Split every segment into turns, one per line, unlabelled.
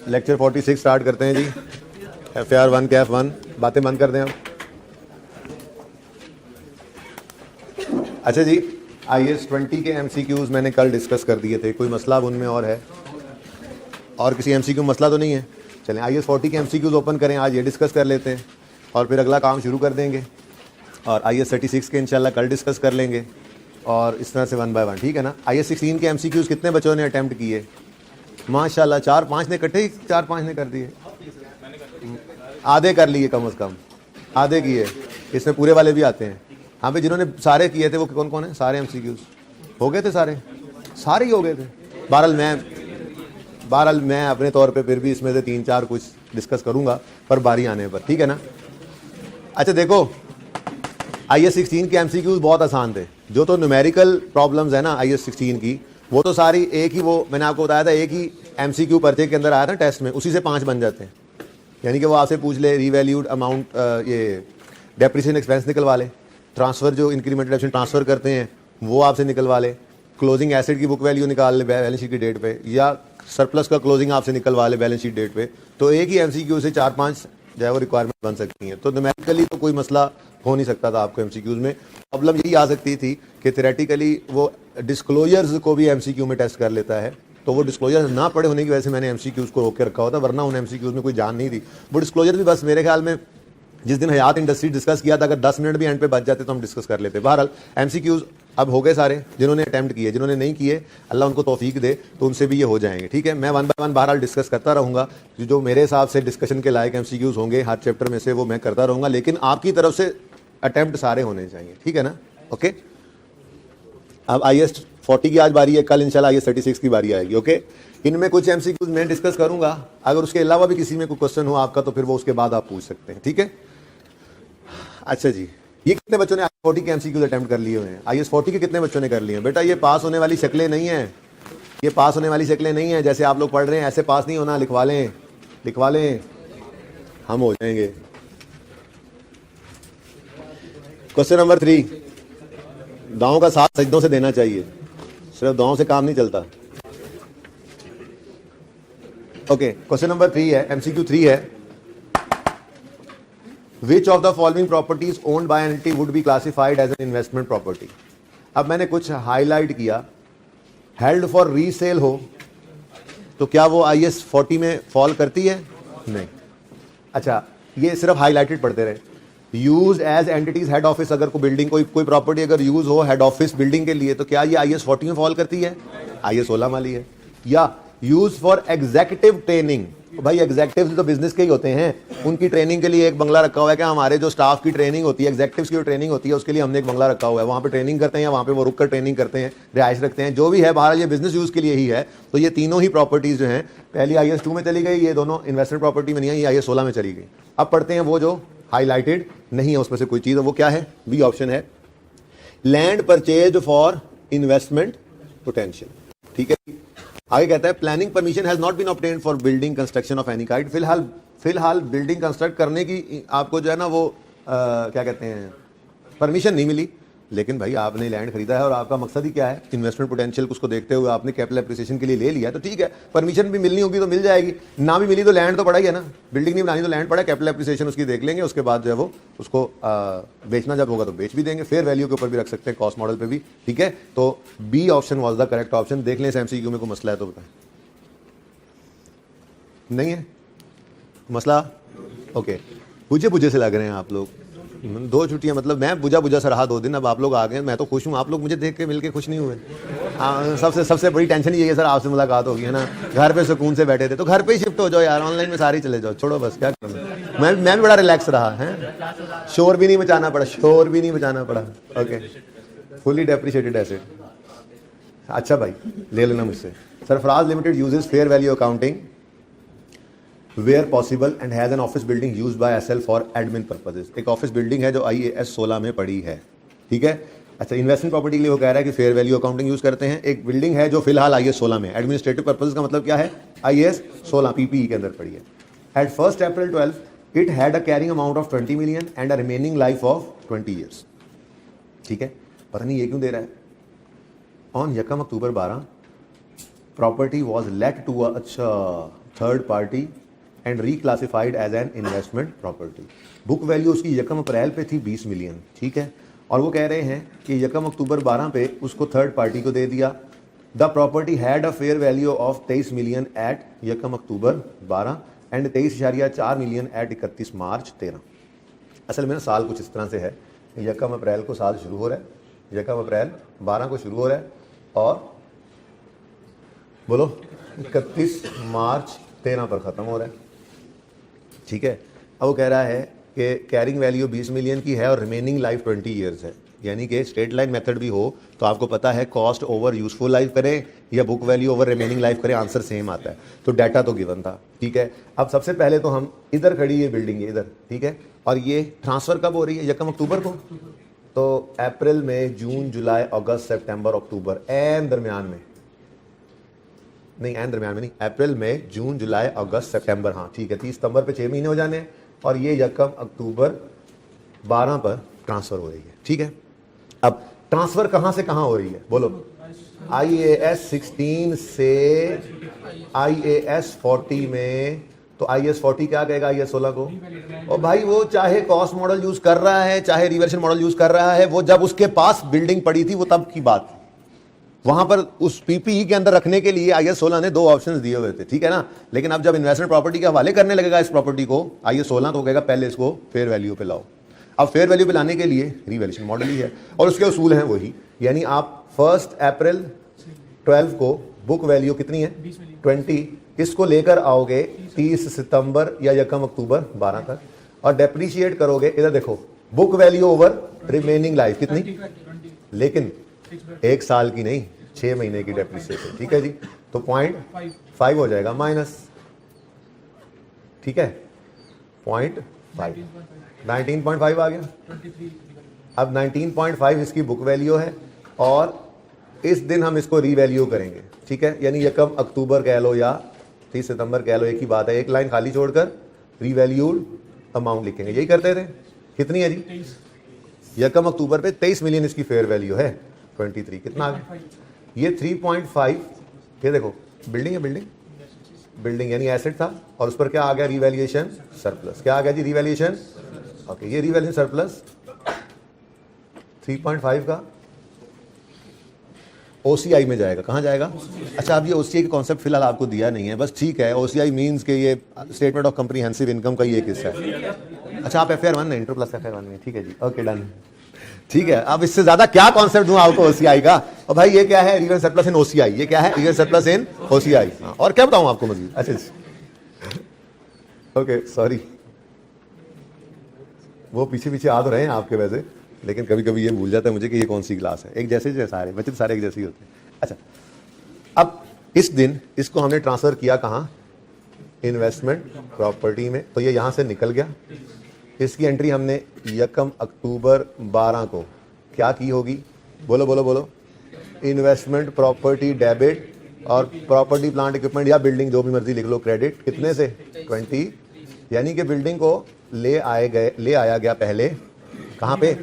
Lecture 46 start करते हैं जी। FAR 1 Kaif 1 बातें बंद कर दें अब। अच्छा जी, IAS 20 के MCQs मैंने कल डिस्कस कर दिए थे। कोई मसला अब उनमें और है? और किसी MCQ मसला तो नहीं है? चलें IAS 40 के MCQs ओपन करें, आज ये डिस्कस कर लेते हैं और फिर अगला काम शुरू कर देंगे। और IAS 36 के इंशाल्लाह कल डिस्कस कर लेंगे और इस तरह से 1 बाय 1, ठीक है ना। IAS 16 के MCQs कितने बच्चों ने अटैम्प्ट किए? माशाल्लाह 4-5 ने इकट्ठे ही 4-5 ने कर दिए। आधे कर लिए, कम से कम आधे किए। इसमें पूरे वाले भी आते हैं। हाँ भाई, जिन्होंने सारे किए थे वो कौन कौन है? सारे MCQs हो गए थे, सारे ही हो गए थे। बहरहाल मैं अपने तौर पे फिर भी इसमें से 3-4 कुछ डिस्कस करूंगा पर बारी आने पर, ठीक है ना। अच्छा देखो, IAS 16 के MCQs बहुत आसान थे। जो तो न्यूमेरिकल प्रॉब्लम्स है ना IAS 16 की, वो तो सारी एक ही, वो मैंने आपको बताया था, एक ही MCQ पर्चे के अंदर आया था टेस्ट में, उसी से 5 बन जाते हैं। यानी कि वो आपसे पूछ ले रीवैल्यूड अमाउंट, ये डेप्रिसिएशन एक्सपेंस निकलवा ले, ट्रांसफ़र जो इंक्रीमेंटेड ऑप्शन ट्रांसफ़र करते हैं वो आपसे निकलवा ले, क्लोजिंग एसेट की बुक वैल्यू निकाल ले बैलेंस शीट की डेट पे, या सरप्लस का क्लोजिंग आपसे निकलवा ले बैलेंस शीट डेट पे। तो एक ही MCQ से 4-5 जो है वो रिक्वायरमेंट बन सकती हैं। तो न्यूमेरिकली तो कोई मसला हो नहीं सकता था आपको MCQs में। प्रॉब्लम यही आ सकती थी कि थ्योरेटिकली वो डिस्क्लोजर्स को भी MCQ में टेस्ट कर लेता है, तो वो डिस्क्लोजर ना पड़े होने की वजह से मैंने MCQs को रोक के रखा होता, वरना उन MCQs में कोई जान नहीं थी। वो डिस्क्लोजर भी बस मेरे ख्याल में जिस दिन हयात इंडस्ट्री डिस्कस किया था, अगर 10 मिनट भी एंड पे बच जाते तो हम डिस्कस कर लेते। बहरहाल MCQs अब हो गए सारे, जिन्होंने अटैम्प्ट किए, जिन्होंने नहीं किए अल्लाह उनको तौफीक दे तो उनसे भी ये हो जाएंगे, ठीक है। मैं 1 बाय 1 बहरहाल डिस्कस करता रहूँगा, जो मेरे हिसाब से डिस्कशन के लायक MCQs होंगे हर चैप्टर में से वो मैं करता रहूँगा, लेकिन आपकी तरफ से अटैम्प्ट सारे होने चाहिए, ठीक है ना। ओके, अब IAS 40 की आज बारी है, कल इंशाल्लाह IAS 36 की बारी आएगी। ओके, इनमें कुछ MCQs मैं डिस्कस करूँगा, अगर उसके अलावा भी किसी में कोई क्वेश्चन हो आपका तो फिर वो उसके बाद आप पूछ सकते हैं, ठीक है। अच्छा जी, ये कितने बच्चों ने IAS 40 के MCQs अटेम्प्ट कर लिए हुए हैं? IAS 40 के कितने बच्चों ने कर लिए हैं? बेटा ये पास होने वाली शक्लें नहीं हैं, ये पास होने वाली शक्लें नहीं हैं। जैसे आप लोग पढ़ रहे हैं ऐसे पास नहीं होना, लिखवा लें हम हो जाएंगे। क्वेश्चन नंबर 3, दांव का साथ सजदों से देना चाहिए, सिर्फ दांव से काम नहीं चलता। ओके, क्वेश्चन नंबर 3 है, MCQ 3 है, Which of the following properties owned by an entity would be classified as an investment property? अब मैंने कुछ हाईलाइट किया, हेल्ड फॉर रीसेल हो तो क्या वो IAS 40 में फॉल करती है? नहीं। अच्छा, ये सिर्फ हाईलाइटेड पढ़ते रहे। Use as entities head office, अगर कोई बिल्डिंग कोई प्रॉपर्टी अगर यूज हो हेड ऑफिस बिल्डिंग के लिए तो क्या ये IAS 40 में फॉल करती है? IAS 16 वाली है। या यूज फॉर एग्जीक्यूटिव ट्रेनिंग, भाई एग्जेक्टिव्स तो बिजनेस के ही होते हैं, उनकी ट्रेनिंग के लिए एक बंगला रखा हुआ है। क्या हमारे जो स्टाफ की ट्रेनिंग होती है, एग्जेक्टिव्स की जो ट्रेनिंग होती है, उसके लिए हमने एक बंगला रखा हुआ है, वहाँ पे ट्रेनिंग करते हैं या वहाँ पे वो रुक कर ट्रेनिंग करते हैं, रिहाइश रखते हैं, जो भी है बहरहाल ये बिजनेस यूज़ के लिए ही है। तो ये तीनों ही प्रॉपर्टीज़ जो हैं, पहली IAS 2 में चली गई, ये दोनों इन्वेस्टमेंट प्रॉपर्टी में नहीं है, ये IAS 16 में चली गई। अब पढ़ते हैं वो जो हाईलाइटेड नहीं है उसमें से कोई चीज़, वो क्या है? बी ऑप्शन है, land purchase for investment potential, ठीक है। आगे कहता है planning permission has not been obtained for building construction of any kind. फिलहाल बिल्डिंग कंस्ट्रक्ट करने की आपको जो है ना वो क्या कहते हैं, परमिशन नहीं मिली, लेकिन भाई आपने लैंड खरीदा है और आपका मकसद ही क्या है? इन्वेस्टमेंट पोटेंशियल उसको देखते हुए आपने कैपिटल एप्रिसिएशन के लिए ले लिया, तो ठीक है, परमिशन भी मिलनी होगी तो मिल जाएगी, ना भी मिली तो लैंड तो पड़ा ही है ना, बिल्डिंग नहीं बनानी तो लैंड पड़ा है, कैपिटल एप्रिसिएशन उसकी देख लेंगे, उसके बाद जो है वो उसको बेचना जब होगा तो बेच भी देंगे, फेयर वैल्यू के ऊपर भी रख सकते हैं, कॉस्ट मॉडल पे भी, ठीक है। तो B option was the correct option. देख लें इस MCQ में कोई मसला है तो बताएं। नहीं है मसला? ओके, बुझे से लग रहे हैं आप लोग, 2 छुट्टियां, मतलब मैं बुझा सा रहा 2 दिन, अब आप लोग आ गए, मैं तो खुश हूँ, आप लोग मुझे देख के मिलके खुश नहीं हुए। सबसे बड़ी टेंशन ये है सर, आपसे मुलाकात होगी है ना, घर पे सुकून से बैठे थे, तो घर पे ही शिफ्ट हो जाओ यार, ऑनलाइन में सारे चले जाओ, छोड़ो बस, क्या करना। मैं भी बड़ा रिलैक्स रहा है, शोर भी नहीं मचाना पड़ा, ओके, फुली डेप्रिशिएटेड एसेट। अच्छा भाई ले लेना मुझसे। Sarfaraz limited uses fair value accounting where possible and has an office building used by SL for admin purposes. एक ऑफिस बिल्डिंग है जो IAS 16 में पड़ी है, ठीक है। अच्छा, इन्वेस्टमेंट प्रॉपर्टी के लिए वो कह रहा है कि फेयर वैल्यू अकाउंटिंग यूज करते हैं। एक बिल्डिंग है जो फिलहाल IAS 16 में, एडमिनिस्ट्रेटिव पर्पसेस का मतलब क्या है? IAS 16 PPE के अंदर पड़ी है। At 1 April 12 it had a carrying amount of 20 million and a remaining life of 20 years, ठीक है। पता नहीं ये क्यों दे रहा है। On 1 October 12 property was let to अच्छा third party and reclassified as an investment property. Book value उसकी 1 अप्रैल पे थी 20 मिलियन, ठीक है, और वो कह रहे हैं कि 1 अक्टूबर 12 पे उसको थर्ड पार्टी को दे दिया। The property had a fair value of 23 million at 1 October 12 and 23.4 million at 31 March 13। असल में साल कुछ इस तरह से है, 1 अप्रैल को साल शुरू हो रहा है, 1 अप्रैल 12 को शुरू हो रहा है और बोलो 31 मार्च 13 पर ख़त्म हो रहा है, ठीक है। अब वो कह रहा है कि कैरिंग वैल्यू 20 मिलियन की है और रिमेनिंग लाइफ 20 ईयर्स है, यानी कि स्ट्रेट लाइन मेथड भी हो तो आपको पता है कॉस्ट ओवर यूजफुल लाइफ करें या book value over remaining life करें, आंसर सेम आता है। तो डाटा तो गिवन था, ठीक है। अब सबसे पहले तो हम इधर खड़ी ये बिल्डिंग है इधर, ठीक है, और ये ट्रांसफ़र कब हो रही है? 1 अक्टूबर को। तो अप्रैल में, जून, जुलाई, अगस्त, सितंबर, अक्टूबर, एन दरमियान में नहीं, एन दरमियान में नहीं, अप्रैल में, जून, जुलाई, अगस्त, सितंबर, हाँ ठीक है, 30 सितंबर पे 6 महीने हो जाने हैं और ये 1 अक्टूबर 12 पर ट्रांसफ़र हो रही है, ठीक है। अब ट्रांसफ़र कहाँ से कहाँ हो रही है बोलो? IAS 16 से IAS 40 में। तो IAS 40 क्या कहेगा IAS 16 को? और भाई वो चाहे कॉस्ट मॉडल यूज कर रहा है चाहे रिवर्शन मॉडल यूज कर रहा है, वो जब उसके पास बिल्डिंग पड़ी थी वो तब की बात थी। वहां पर उस PPE के अंदर रखने के लिए IAS 16 ने 2 ऑप्शंस दिए हुए थे, ठीक है ना। लेकिन अब जब इन्वेस्टमेंट प्रॉपर्टी के हवाले करने लगेगा इस प्रॉपर्टी को IAS 16, तो कहेगा पहले इसको फेयर वैल्यू पे लाओ। अब फेयर वैल्यू पे लाने के लिए रिवैल्यूएशन मॉडल ही है और उसके उसूल हैं वही, यानी आप 1 अप्रैल 12 को बुक वैल्यू कितनी है? 20, इसको लेकर आओगे 30 सितंबर या 1 अक्टूबर 12 तक और डेप्रीशिएट करोगे। इधर देखो, book value over remaining life कितनी, लेकिन 1 साल की नहीं, 6 महीने की डेप्रीशिएशन, ठीक है जी। तो 0.5 हो जाएगा माइनस, ठीक है, 0.5, 19.5 आ गया। अब 19.5 इसकी बुक वैल्यू है और इस दिन हम इसको रीवैल्यू करेंगे, ठीक है, यानी 1 अक्टूबर कह लो या 30 सितंबर कह लो, एक ही बात है, एक लाइन खाली छोड़कर रीवैल्यूड अमाउंट लिखेंगे। यही करते थे। कितनी है जी? 1 अक्टूबर पे 23 मिलियन इसकी फेयर वैल्यू है, 23 कितना आ गया? ये 3.5, ये देखो बिल्डिंग है, बिल्डिंग यानी एसेट था और उस पर क्या आ गया? Revaluation surplus. क्या आ गया जी? रिवैल्यूएशन, ओके, ये रिवैल्यूएशन सरप्लस 3.5 का OCI में जाएगा। कहाँ जाएगा? अच्छा, अब ये OCI का कॉन्सेप्ट फिलहाल आपको दिया नहीं है, बस ठीक है। OCI मींस के ये स्टेटमेंट ऑफ कम्प्रीहेंसिव इनकम का ही एक हिस्सा है। अच्छा, आप FR1 में, इंटर प्लस FR1 में, ठीक है जी, ओके डन, ठीक है। अब इससे ज्यादा क्या कॉन्सेप्ट दूं आपको OCI का? और भाई ये क्या है? रिवर्स सरप्लस इन OCI। ये क्या है? रिवर्स सरप्लस इन OCI। और क्या बताऊं आपको मजीद? अच्छा, ओके, सॉरी, वो पीछे आ तो रहे हैं आपके वैसे, लेकिन कभी कभी ये भूल जाता है मुझे कि ये कौन सी क्लास है। एक जैसे सारे बच्चे सारे एक जैसे ही होते हैं। अच्छा, अब इस दिन इसको हमने ट्रांसफर किया कहाँ? इन्वेस्टमेंट प्रॉपर्टी में। तो ये यहाँ से निकल गया। इसकी एंट्री हमने 1 अक्टूबर 12 को क्या की होगी? बोलो बोलो बोलो। इन्वेस्टमेंट प्रॉपर्टी डेबिट और प्रॉपर्टी प्लांट इक्विपमेंट या बिल्डिंग जो भी मर्जी लिख लो, क्रेडिट कितने से? 20, यानी कि बिल्डिंग को ले आया गया पहले कहाँ पे?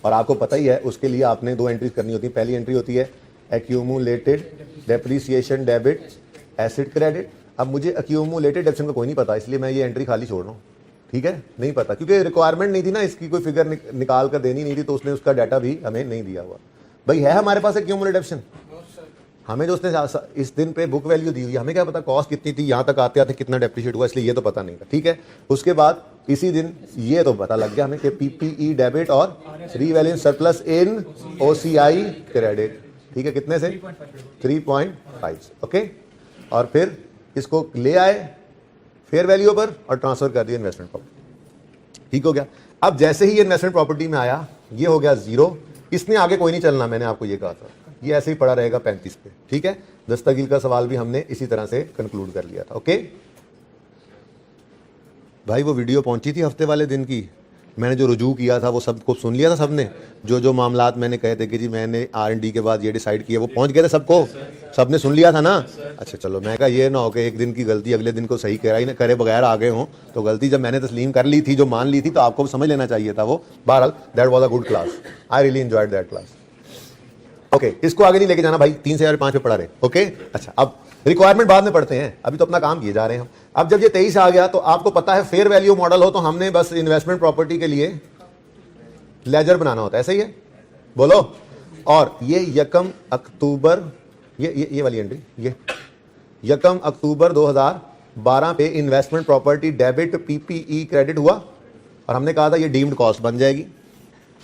और आपको पता ही है उसके लिए आपने 2 एंट्रीज करनी होती है। पहली एंट्री होती है accumulated depreciation debit acid credit. अब मुझे एक्यूमुलेटेड डेप्रिसिएशन का कोई नहीं पता, इसलिए मैं ये एंट्री खाली छोड़ रहा हूँ, ठीक है, नहीं पता, क्योंकि रिक्वायरमेंट नहीं थी ना, इसकी कोई फिगर निकाल कर देनी नहीं थी, तो उसने उसका डाटा भी हमें नहीं दिया हुआ। भाई है हमारे पास एक्यूमुलेटेड डेप्रिसिएशन, हमें जो उसने इस दिन पे बुक वैल्यू दी हुई है, हमें क्या पता कॉस्ट कितनी थी, यहाँ तक आते आते कितना डेप्रीशिएट हुआ, इसलिए ये तो पता नहीं था, ठीक है। उसके बाद इसी दिन ये तो पता लग गया हमें कि PPE डेबिट और रीवैल्यूएशन सरप्लस इन OCI क्रेडिट, ठीक है, कितने से? 3.5, ओके। और फिर इसको ले आए फेयर वैल्यू पर और ट्रांसफर कर दिया इन्वेस्टमेंट प्रॉपर्टी, ठीक हो गया। अब जैसे ही ये इन्वेस्टमेंट प्रॉपर्टी में आया, ये हो गया 0, इसने आगे कोई नहीं चलना, मैंने आपको ये कहा था, ये ऐसे ही पड़ा रहेगा 35 पे, ठीक है। दस्तगीर का सवाल भी हमने इसी तरह से कंक्लूड कर लिया था, ओके। भाई वो वीडियो पहुंची थी हफ्ते वाले दिन की, मैंने जो रुजू किया था वो सबको सुन लिया था सबने, जो मामलात मैंने कहे थे कि जी मैंने R&D के बाद ये डिसाइड किया, वो पहुंच गए थे सबको, सबने सुन लिया था ना? अच्छा चलो, मैं कहा ये ना हो कि एक दिन की गलती अगले दिन को सही करे बगैर आ गए हों, तो गलती जब मैंने तस्लीम कर ली थी, जो मान ली थी, तो आपको समझ लेना चाहिए था वो। बहरहाल that was a good class, I really enjoyed that class, okay. इसको आगे नहीं लेके जाना भाई, 3 से 5 पे पढ़ा रहे, ओके। अच्छा, अब रिक्वायरमेंट बाद में पढ़ते हैं, अभी तो अपना काम किए जा रहे हैं हम। अब जब ये 23 आ गया तो आपको पता है फेयर वैल्यू मॉडल हो तो हमने बस इन्वेस्टमेंट प्रॉपर्टी के लिए लेजर बनाना होता है, ऐसा ही है, बोलो। और ये यकम अक्टूबर, ये वाली एंट्री, ये यकम अक्टूबर 2012 पे investment property debit PPE credit हुआ और हमने कहा था ये डीम्ड कॉस्ट बन जाएगी,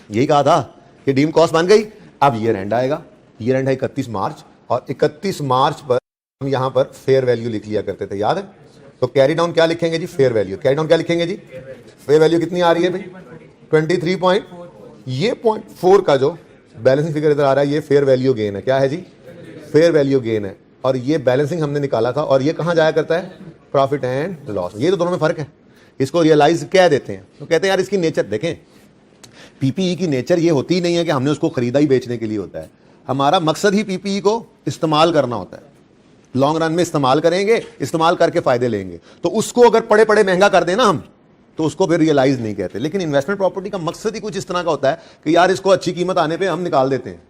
यही कहा था कि डीम्ड कॉस्ट बन गई। अब ईयर एंड आएगा, ईयर एंड है 31 मार्च, और 31 मार्च पर हम यहां पर फेयर वैल्यू लिख लिया करते थे, याद है? तो कैरी डाउन क्या लिखेंगे जी? Fair value. कैरी डाउन क्या लिखेंगे जी? फेयर वैल्यू कितनी आ रही है भाई? 23 पॉइंट, ये 0.4 का जो बैलेंसिंग फिगर इधर आ रहा है ये फेयर वैल्यू गेन है। क्या है जी? फेयर वैल्यू गेन है। और ये बैलेंसिंग हमने निकाला था, और ये कहां जाया करता है? Profit and loss. ये तो दोनों में फर्क है। इसको रियलाइज क्या देते हैं? तो कहते हैं यार इसकी नेचर देखें, पीपीई की नेचर ये होती ही नहीं है कि हमने उसको खरीदा ही बेचने के लिए होता है। हमारा मकसद ही पीपीई को इस्तेमाल करना होता है, लॉन्ग रन में इस्तेमाल करेंगे, इस्तेमाल करके फायदे लेंगे। तो उसको अगर पड़े पड़े महंगा कर देना हम, तो उसको फिर रियलाइज नहीं कहते। लेकिन इन्वेस्टमेंट प्रॉपर्टी का मकसद ही कुछ इस तरह का होता है कि यार इसको अच्छी कीमत आने पे हम निकाल देते हैं,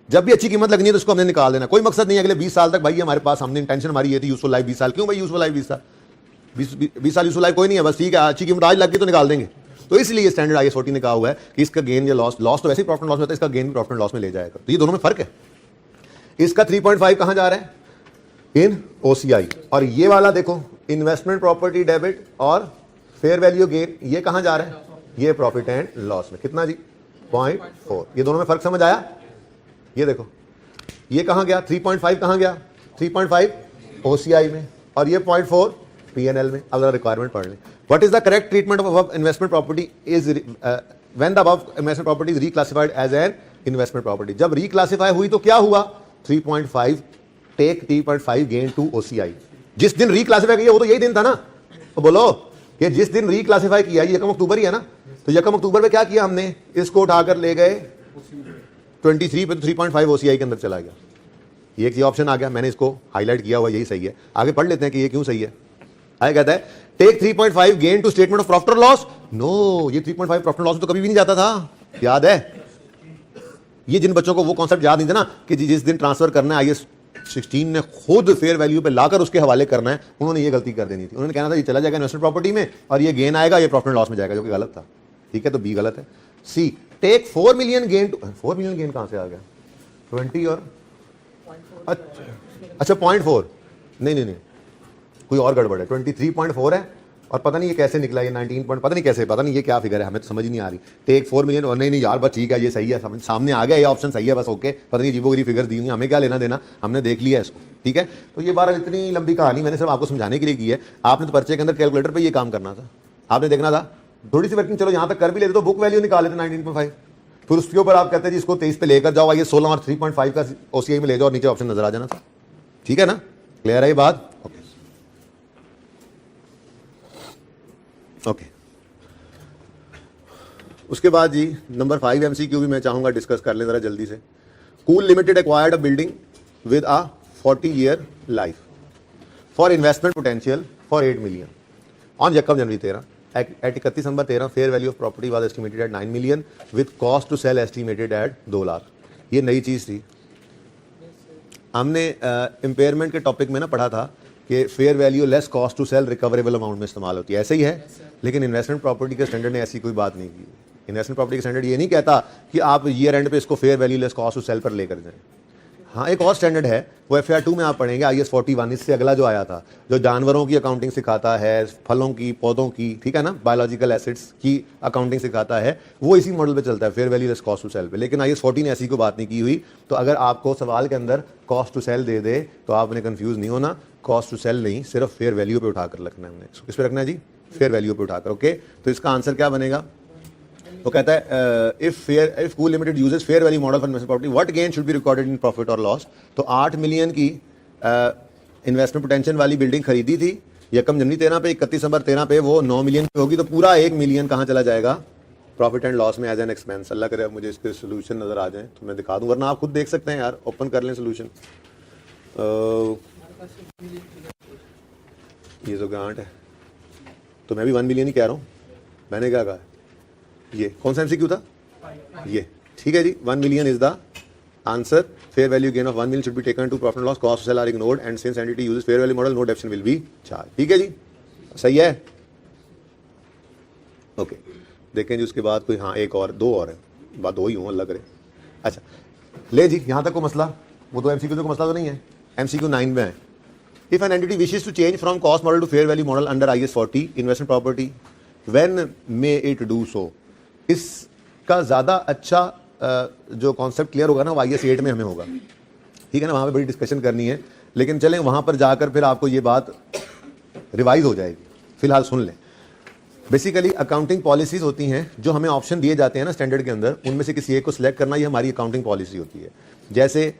जब भी अच्छी कीमत लगनी है तो उसको हमने निकाल देना। कोई मकसद नहीं है अगले 20 साल तक भाई हमारे पास, हमने इंटेंशन हमारी ये थी यूजफुल लाइफ 20 साल। क्यों भाई यूजफुल लाइफ 20 साल? 20 साल यूजफुल लाइफ कोई नहीं है, बस ठीक है अच्छी कीमत आज लग गई तो निकाल देंगे। तो इसलिए स्टैंडर्ड IAS 40 ने कहा हुआ है कि इसका गेन या लॉस, लॉस तो वैसे ही प्रॉफिट लॉस में होता है, इसका गेन भी प्रॉफिट लॉस में ले जाएगा। तो ये दोनों में फर्क है। इसका 3.5 कहां जा रहा है? इन OCI। और ये वाला देखो इन्वेस्टमेंट प्रॉपर्टी डेबिट और फेयर वैल्यू गेन, ये कहां जा रहा है? ये प्रॉफिट एंड लॉस में। कितना जी? 0.4। ये दोनों में फर्क समझ आया? ये देखो ये कहां गया? 3.5 कहां गया? 3.5 OCI में, और ये 0.4 PNL में। अब रिक्वायरमेंट पढ़ लें। What is the correct treatment of above investment property is when the above investment property is reclassified as an investment property. जब रिक्लासिफाई हुई तो क्या हुआ? 3.5 टेक 3.5 गेन टू OCI। जिस दिन रिक्लासिफाई किया वो तो यही दिन था ना, तो बोलो कि जिस दिन रिक्लासिफाई किया, यकम अक्टूबर ही है ना, तो यकम अक्टूबर में क्या किया हमने? इसको उठाकर ले गए 23 पे, तो 3.5 OCI के अंदर चला गया। ये एक ऑप्शन आ गया, मैंने इसको हाईलाइट किया हुआ, यही सही है। आगे पढ़ लेते हैं कि ये क्यों सही है। आगे कहता है take 3.5 gain to statement of profit और लॉस। नो, ये 3.5 प्रॉफिट और लॉस तो कभी भी नहीं जाता था, याद है? ये जिन बच्चों को वो कॉन्सेप्ट याद नहीं था ना कि जिस दिन ट्रांसफर करना है IAS 16 ने खुद फेयर वैल्यू पे लाकर उसके हवाले करना है, उन्होंने ये गलती कर देनी थी। उन्होंने कहना था ये चला जाएगा इन्वेस्टमेंट प्रॉपर्टी में और ये गेन आएगा, ये प्रॉफिट एंड लॉस में जाएगा, जो कि गलत था। ठीक है, तो बी गलत है। C take 4 million gain to, 4 million gain कहां से आ गया? 20 और अच्छा 0.4, नहीं कोई और गड़बड़ है। 23.4 है और पता नहीं ये कैसे निकला, ये 19 पॉइंट, पता नहीं कैसे, पता नहीं ये क्या फिगर है, हमें तो समझ ही नहीं आ रही। टेक 4 मिलियन, और नहीं यार बस ठीक है, ये सही है, सामने आ गया, ये ऑप्शन सही है, बस ओके। पता नहीं जीवोगिरी फिगर दी हुई, हमें क्या लेना देना, हमने देख लिया इसको। ठीक है, तो ये बार इतनी लंबी कहानी मैंने सिर्फ आपको समझाने के लिए की है। आपने तो पर्चे के अंदर कैलकुलेटर पर ये काम करना था, आपने देखना था। थोड़ी सी वर्किंग चलो यहाँ तक कर भी लेते तो बुक वैल्यू निकाल लेते 19.5, फिर उसके ऊपर आप कहते हैं जी इसको 23 पे लेकर जाओ, ये 16 और 3.5 का OCI में ले जाओ और नीचे ऑप्शन नजर आ जाना था। ठीक है ना, क्लियर है ये बात? ओके। उसके बाद जी नंबर 5 MCQ भी मैं चाहूंगा डिस्कस कर लें जरा जल्दी से। Cool limited acquired a building with a 40-year life for investment potential for 8 million on यकम जनवरी 13 at 31 December 13 fair value of property was estimated at 9 million with cost to sell estimated at 2 lakh. ये नई चीज थी, हमने impairment के topic में ना पढ़ा था कि fair value less cost to sell recoverable amount में इस्तेमाल होती है, ऐसे ही है। लेकिन इन्वेस्टमेंट प्रॉपर्टी के स्टैंडर्ड ने ऐसी कोई बात नहीं की। इन्वेस्टमेंट प्रॉपर्टी का स्टैंडर्ड ये नहीं कहता कि आप ईयर एंड पे इसको fair value less cost to sell पर लेकर जाएं। हाँ, एक और स्टैंडर्ड है, वो FR 2 में आप पढ़ेंगे, IAS 41, इससे अगला जो आया था, जो जानवरों की अकाउंटिंग सिखाता है, फलों की, पौधों की, ठीक है ना, बायोलॉजिकल एसेट्स की अकाउंटिंग सिखाता है, वो इसी मॉडल पे चलता है, fair value less cost to sell पे। लेकिन IAS 40 ने ऐसी कोई बात नहीं की हुई। तो अगर आपको सवाल के अंदर कॉस्ट टू सेल दे दे तो आपने कंफ्यूज नहीं होना, कॉस्ट टू सेल नहीं, सिर्फ फेयर वैल्यू पे उठाकर रखना है हमने। किस पे रखना है जी? फेयर वैल्यू पे उठाकर। ओके, तो इसका आंसर क्या बनेगा? वो कहता है if cool limited uses fair value model for investment property what gain should be recorded in profit और लॉस। तो 8 मिलियन की इन्वेस्टमेंट पोटेंशियल वाली बिल्डिंग खरीदी थी यकम जनवरी 13 पे, 31 दिसंबर 13 पे वो 9 मिलियन की होगी, तो पूरा 1 मिलियन कहाँ चला जाएगा? प्रॉफिट एंड लॉस में एज एन एक्सपेंस। अल्लाह करे अब मुझे इसके सोल्यूशन नजर आ जाए तो मैं दिखा दूं, वरना आप खुद देख सकते हैं यार, ओपन कर लें सोल्यूशन। ये जो ग्रांट है तो मैं भी 1 मिलियन ही कह रहा हूँ, मैंने क्या कहा? ये कौन सा MCQ था? ये ठीक है जी, 1 million is the answer fair value gain of 1 million should be taken to profit loss, cost sale are ignored and since entity uses fair value model no depreciation will be charge. ठीक है जी, सही है। Okay देखें जी उसके बाद कोई, हाँ एक और, दो और है, बात दो ही हूँ लग रहे। अच्छा ले जी, यहां तक को मसला, वो तो एमसीक्यू को मसला तो नहीं है। एमसीक्यू 9 में है, if an entity wishes to change from cost model to fair value model under IAS 40 investment property when may it do so. इसका ज्यादा अच्छा जो कॉन्सेप्ट क्लियर होगा ना वो IAS 8 में हमें होगा, ठीक है ना, वहां पे बड़ी डिस्कशन करनी है, लेकिन चलें वहां पर जाकर फिर आपको ये बात रिवाइज हो जाएगी। फिलहाल सुन लें। बेसिकली अकाउंटिंग पॉलिसीज होती हैं जो हमें ऑप्शन दिए जाते हैं ना स्टैंडर्ड के अंदर, उनमें से किसी एक को सिलेक्ट करना, ये हमारी अकाउंटिंग पॉलिसी होती है। जैसे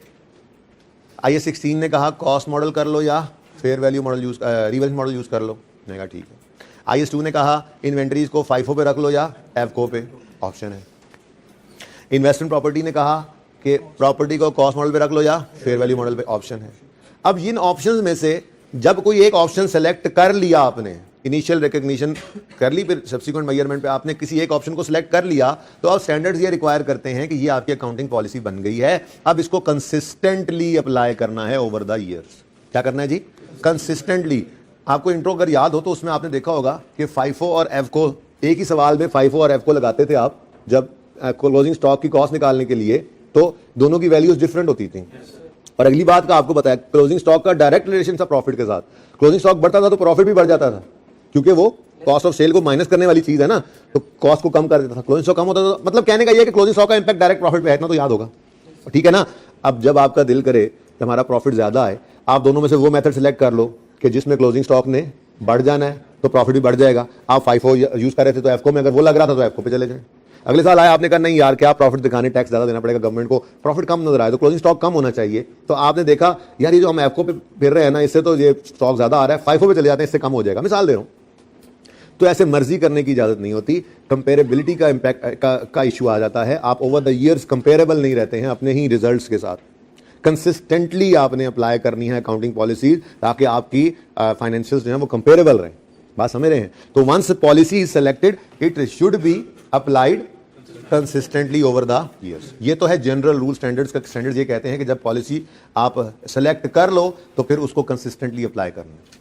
IAS 16 ने कहा कॉस्ट मॉडल कर लो या fair value model use, revaluation model use कर लो, मैंने कहा ठीक है। IAS 2 ने कहा इन्वेंटरीज को FIFO पे रख लो या एफको पे, ऑप्शन है। इन्वेस्टमेंट प्रॉपर्टी ने कहा कि प्रॉपर्टी को कॉस्ट मॉडल पे रख लो या फेयर वैल्यू मॉडल पे, ऑप्शन है। अब इन ऑप्शंस में से जब कोई एक ऑप्शन सेलेक्ट कर लिया आपने, इनिशियल रिकग्निशन कर ली, फिर सब्सिक्वेंट मेजरमेंट पे आपने किसी एक ऑप्शन को सिलेक्ट कर लिया, तो अब स्टैंडर्ड्स ये रिक्वायर करते हैं कि ये आपकी अकाउंटिंग पॉलिसी बन गई है, अब इसको कंसिस्टेंटली अप्लाई करना है ओवर द ईयर्स। क्या करना है जी? कंसिस्टेंटली। आपको इंट्रो अगर याद हो तो उसमें आपने देखा होगा कि FIFO और एफको, एक ही सवाल में FIFO और एफको लगाते थे आप जब क्लोजिंग स्टॉक की कॉस्ट निकालने के लिए, तो दोनों की वैल्यूज डिफरेंट होती थी। और अगली बात का आपको बताया, क्लोजिंग स्टॉक का डायरेक्ट रिलेशन था प्रॉफिट के साथ। क्लोजिंग स्टॉक बढ़ता था तो प्रॉफिट भी बढ़ जाता था, क्योंकि वो कॉस्ट ऑफ सेल को माइनस करने वाली चीज है ना, तो कॉस्ट को कम कर देता था। क्लोजिंग स्टॉक कम होता था, मतलब कहने का ये है कि क्लोजिंग स्टॉक का इंपैक्ट डायरेक्ट प्रॉफिट पे है, इतना तो याद होगा, ठीक है ना। अब जब आपका दिल करे कि हमारा प्रॉफिट ज्यादा आए, आप दोनों में से वो मेथड सिलेक्ट कर लो कि जिसमें क्लोजिंग स्टॉक ने बढ़ जाना है तो प्रॉफिट भी बढ़ जाएगा। आप FIFO यूज कर रहे थे तो एफको में अगर वो लग रहा था तो एफको पे चले जाए। अगले साल आया, आपने कहा नहीं यार क्या प्रॉफिट दिखाने, टैक्स ज्यादा देना पड़ेगा गवर्नमेंट को, प्रॉफिट कम नजर आया तो क्लोजिंग स्टॉक कम होना चाहिए, तो आपने देखा यार ये जो हम एफको पे फिर रहे हैं ना, इससे तो ये स्टॉक ज्यादा आ रहा है, FIFO पे चले जाते हैं, इससे कम हो जाएगा, मिसाल दे रहा हूं। तो ऐसे मर्जी करने की इजाजत नहीं होती, कंपेरेबिलिटी का इंपैक्ट का इशू आ जाता है। आप ओवर द ईयर्स कंपेरेबल नहीं रहते हैं अपने ही रिजल्ट्स के साथ। कंसिस्टेंटली आपने अप्लाई करनी है अकाउंटिंग पॉलिसी ताकि आपकी फाइनेंशियल्स जो है वो कंपेरेबल रहें। बात समझ रहे हैं? तो once policy is selected it should be applied consistently over the years. ये तो है जनरल रूल स्टैंडर्ड्स का। स्टैंडर्ड्स ये कहते हैं कि जब पॉलिसी आप सेलेक्ट कर लो तो फिर उसको कंसिस्टेंटली अप्लाई करना है।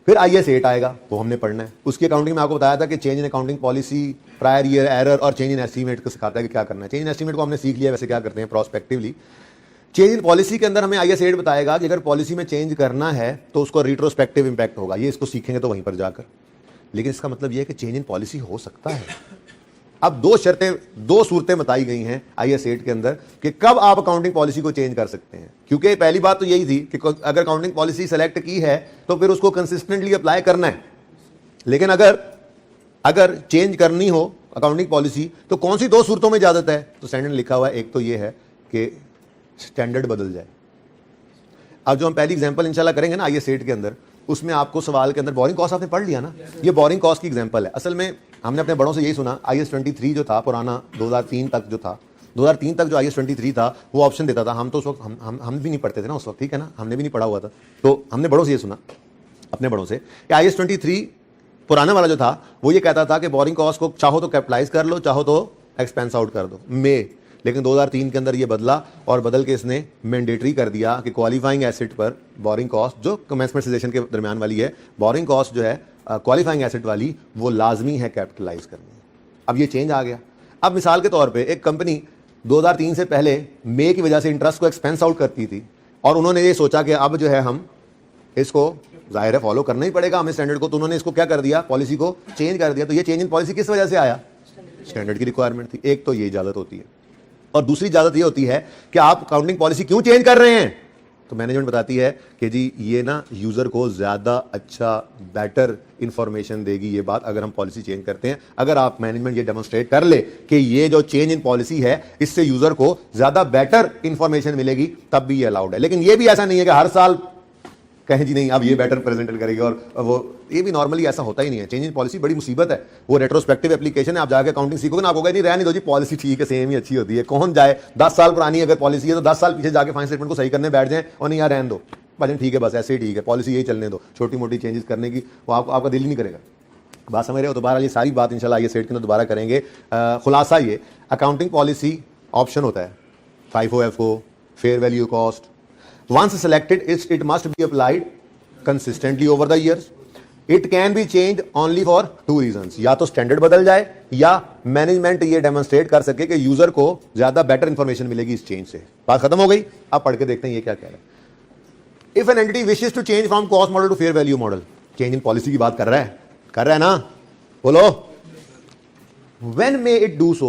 फिर IAS 8 आएगा, वो हमने पढ़ना है। उसकी अकाउंटिंग में आपको बताया था कि change in accounting policy, prior year error और चेंज इन एस्टीमेट को सिखाता है कि क्या करना है। चेंज इन एस्टीमेट को हमने सीख लिया, वैसे क्या करते हैं प्रोस्पेक्टिवली। चेंज इन पॉलिसी के अंदर हमें IAS 8 बताएगा कि अगर पॉलिसी में चेंज करना है तो उसको रिट्रोस्पेक्टिव इंपैक्ट होगा। ये इसको सीखेंगे तो वहीं पर जाकर, लेकिन इसका मतलब यह है कि चेंज इन पॉलिसी हो सकता है। अब दो शर्तें, दो सूरतें बताई गई हैं IAS 8 के अंदर कि कब आप अकाउंटिंग पॉलिसी को चेंज कर सकते हैं। क्योंकि पहली बात तो यही थी कि अगर अकाउंटिंग पॉलिसी सेलेक्ट की है तो फिर उसको कंसिस्टेंटली अप्लाई करना है। लेकिन अगर चेंज करनी हो अकाउंटिंग पॉलिसी तो कौन सी दो सूरतों में इजाजत है? तो स्टैंडर्ड लिखा हुआ है, एक तो ये है कि स्टैंडर्ड बदल जाए। अब जो हम पहली एग्जांपल इंशाल्लाह करेंगे ना IAS 8 के अंदर, उसमें आपको सवाल के अंदर बोरिंग कॉस्ट आपने पढ़ लिया ना, ये बोरिंग कॉस्ट की एग्जांपल है। असल में हमने अपने बड़ों से यही सुना, IAS 23 जो था पुराना 2003 तक जो था, 2003 तक जो IAS 23 था वो ऑप्शन देता था। हम तो उस वक्त हम भी नहीं पढ़ते थे ना उस वक्त, ठीक है ना, हमने भी नहीं पढ़ा हुआ था, तो हमने बड़ों से ये सुना अपने बड़ों से कि IAS 23 पुराना वाला जो था वो ये कहता था कि बोरिंग कॉस्ट को चाहो तो कैपिटलाइज कर लो, चाहो तो एक्सपेंस आउट कर दो लेकिन 2003 के अंदर ये बदला और बदल के इसने मैंडेटरी कर दिया कि क्वालिफाइंग एसेट पर बोरिंग कॉस्ट जो कमेंसमेंट सेशन के दरमियान वाली है, बोरिंग कॉस्ट जो है क्वालिफाइंग एसेट वाली, वो लाजमी है कैपिटलाइज करनी। अब ये चेंज आ गया। अब मिसाल के तौर पे एक कंपनी 2003 से पहले मे की वजह से इंटरेस्ट को एक्सपेंस आउट करती थी और उन्होंने ये सोचा कि अब जो है हम इसको जाहिर है फॉलो करना ही पड़ेगा हमें स्टैंडर्ड को, तो उन्होंने इसको क्या कर दिया, पॉलिसी को चेंज कर दिया। तो ये चेंज इन पॉलिसी किस वजह से आया? स्टैंडर्ड की रिक्वायरमेंट थी। एक तो ये इजाजत होती है और दूसरी इजाजत ये होती है कि आप अकाउंटिंग पॉलिसी क्यों चेंज कर रहे हैं। तो मैनेजमेंट बताती है कि जी ये ना यूजर को ज्यादा अच्छा बेटर इंफॉर्मेशन देगी ये बात अगर हम पॉलिसी चेंज करते हैं। अगर आप मैनेजमेंट ये डेमोन्स्ट्रेट कर ले कि ये जो चेंज इन पॉलिसी है इससे यूजर को ज्यादा बेटर इंफॉर्मेशन मिलेगी तब भी ये अलाउड है। लेकिन ये भी ऐसा नहीं है कि हर साल कहें जी नहीं अब ये बेटर प्रेजेंट करेगी, और वो ये भी नॉर्मली ऐसा होता ही नहीं है। चेंज इन पॉलिसी बड़ी मुसीबत है, वो रेट्रोस्पेक्टिव एप्लीकेशन है। आप जाकर अकाउंटिंग सीखोगे ना, आपको नहीं रहने दो जी पॉलिसी ठीक है, सेम ही अच्छी होती है, कौन जाए 10 साल पुरानी अगर पॉलिसी है तो 10 साल पीछे जाके फाइनेंस स्टेटमेंट को सही करने बैठ जाए और नहीं यार रहने दो भाई ठीक है बस ऐसे ही ठीक है, पॉलिसी यही चलने दो, छोटी मोटी चेंजेस करने की वो आपका दिल ही नहीं करेगा। बात समझ रहे हो? दोबारा ये सारी बात इंशाल्लाह IAS 8 के अंदर दोबारा करेंगे। खुलासा ये, अकाउंटिंग पॉलिसी ऑप्शन होता है, FIFO, FO, fair value cost. Once selected, it must be applied consistently over the years. It can be changed only for two reasons. या तो स्टैंडर्ड बदल जाए या मैनेजमेंट ये डेमोन्स्ट्रेट कर सके कि यूजर को ज्यादा बेटर इंफॉर्मेशन मिलेगी इस चेंज से. बात खत्म हो गई. अब पढ़ के देखते हैं ये क्या कह रहा है. If an entity wishes to change from cost model to fair value model, change in policy की बात कर रहा है ना, बोलो. When may it do so?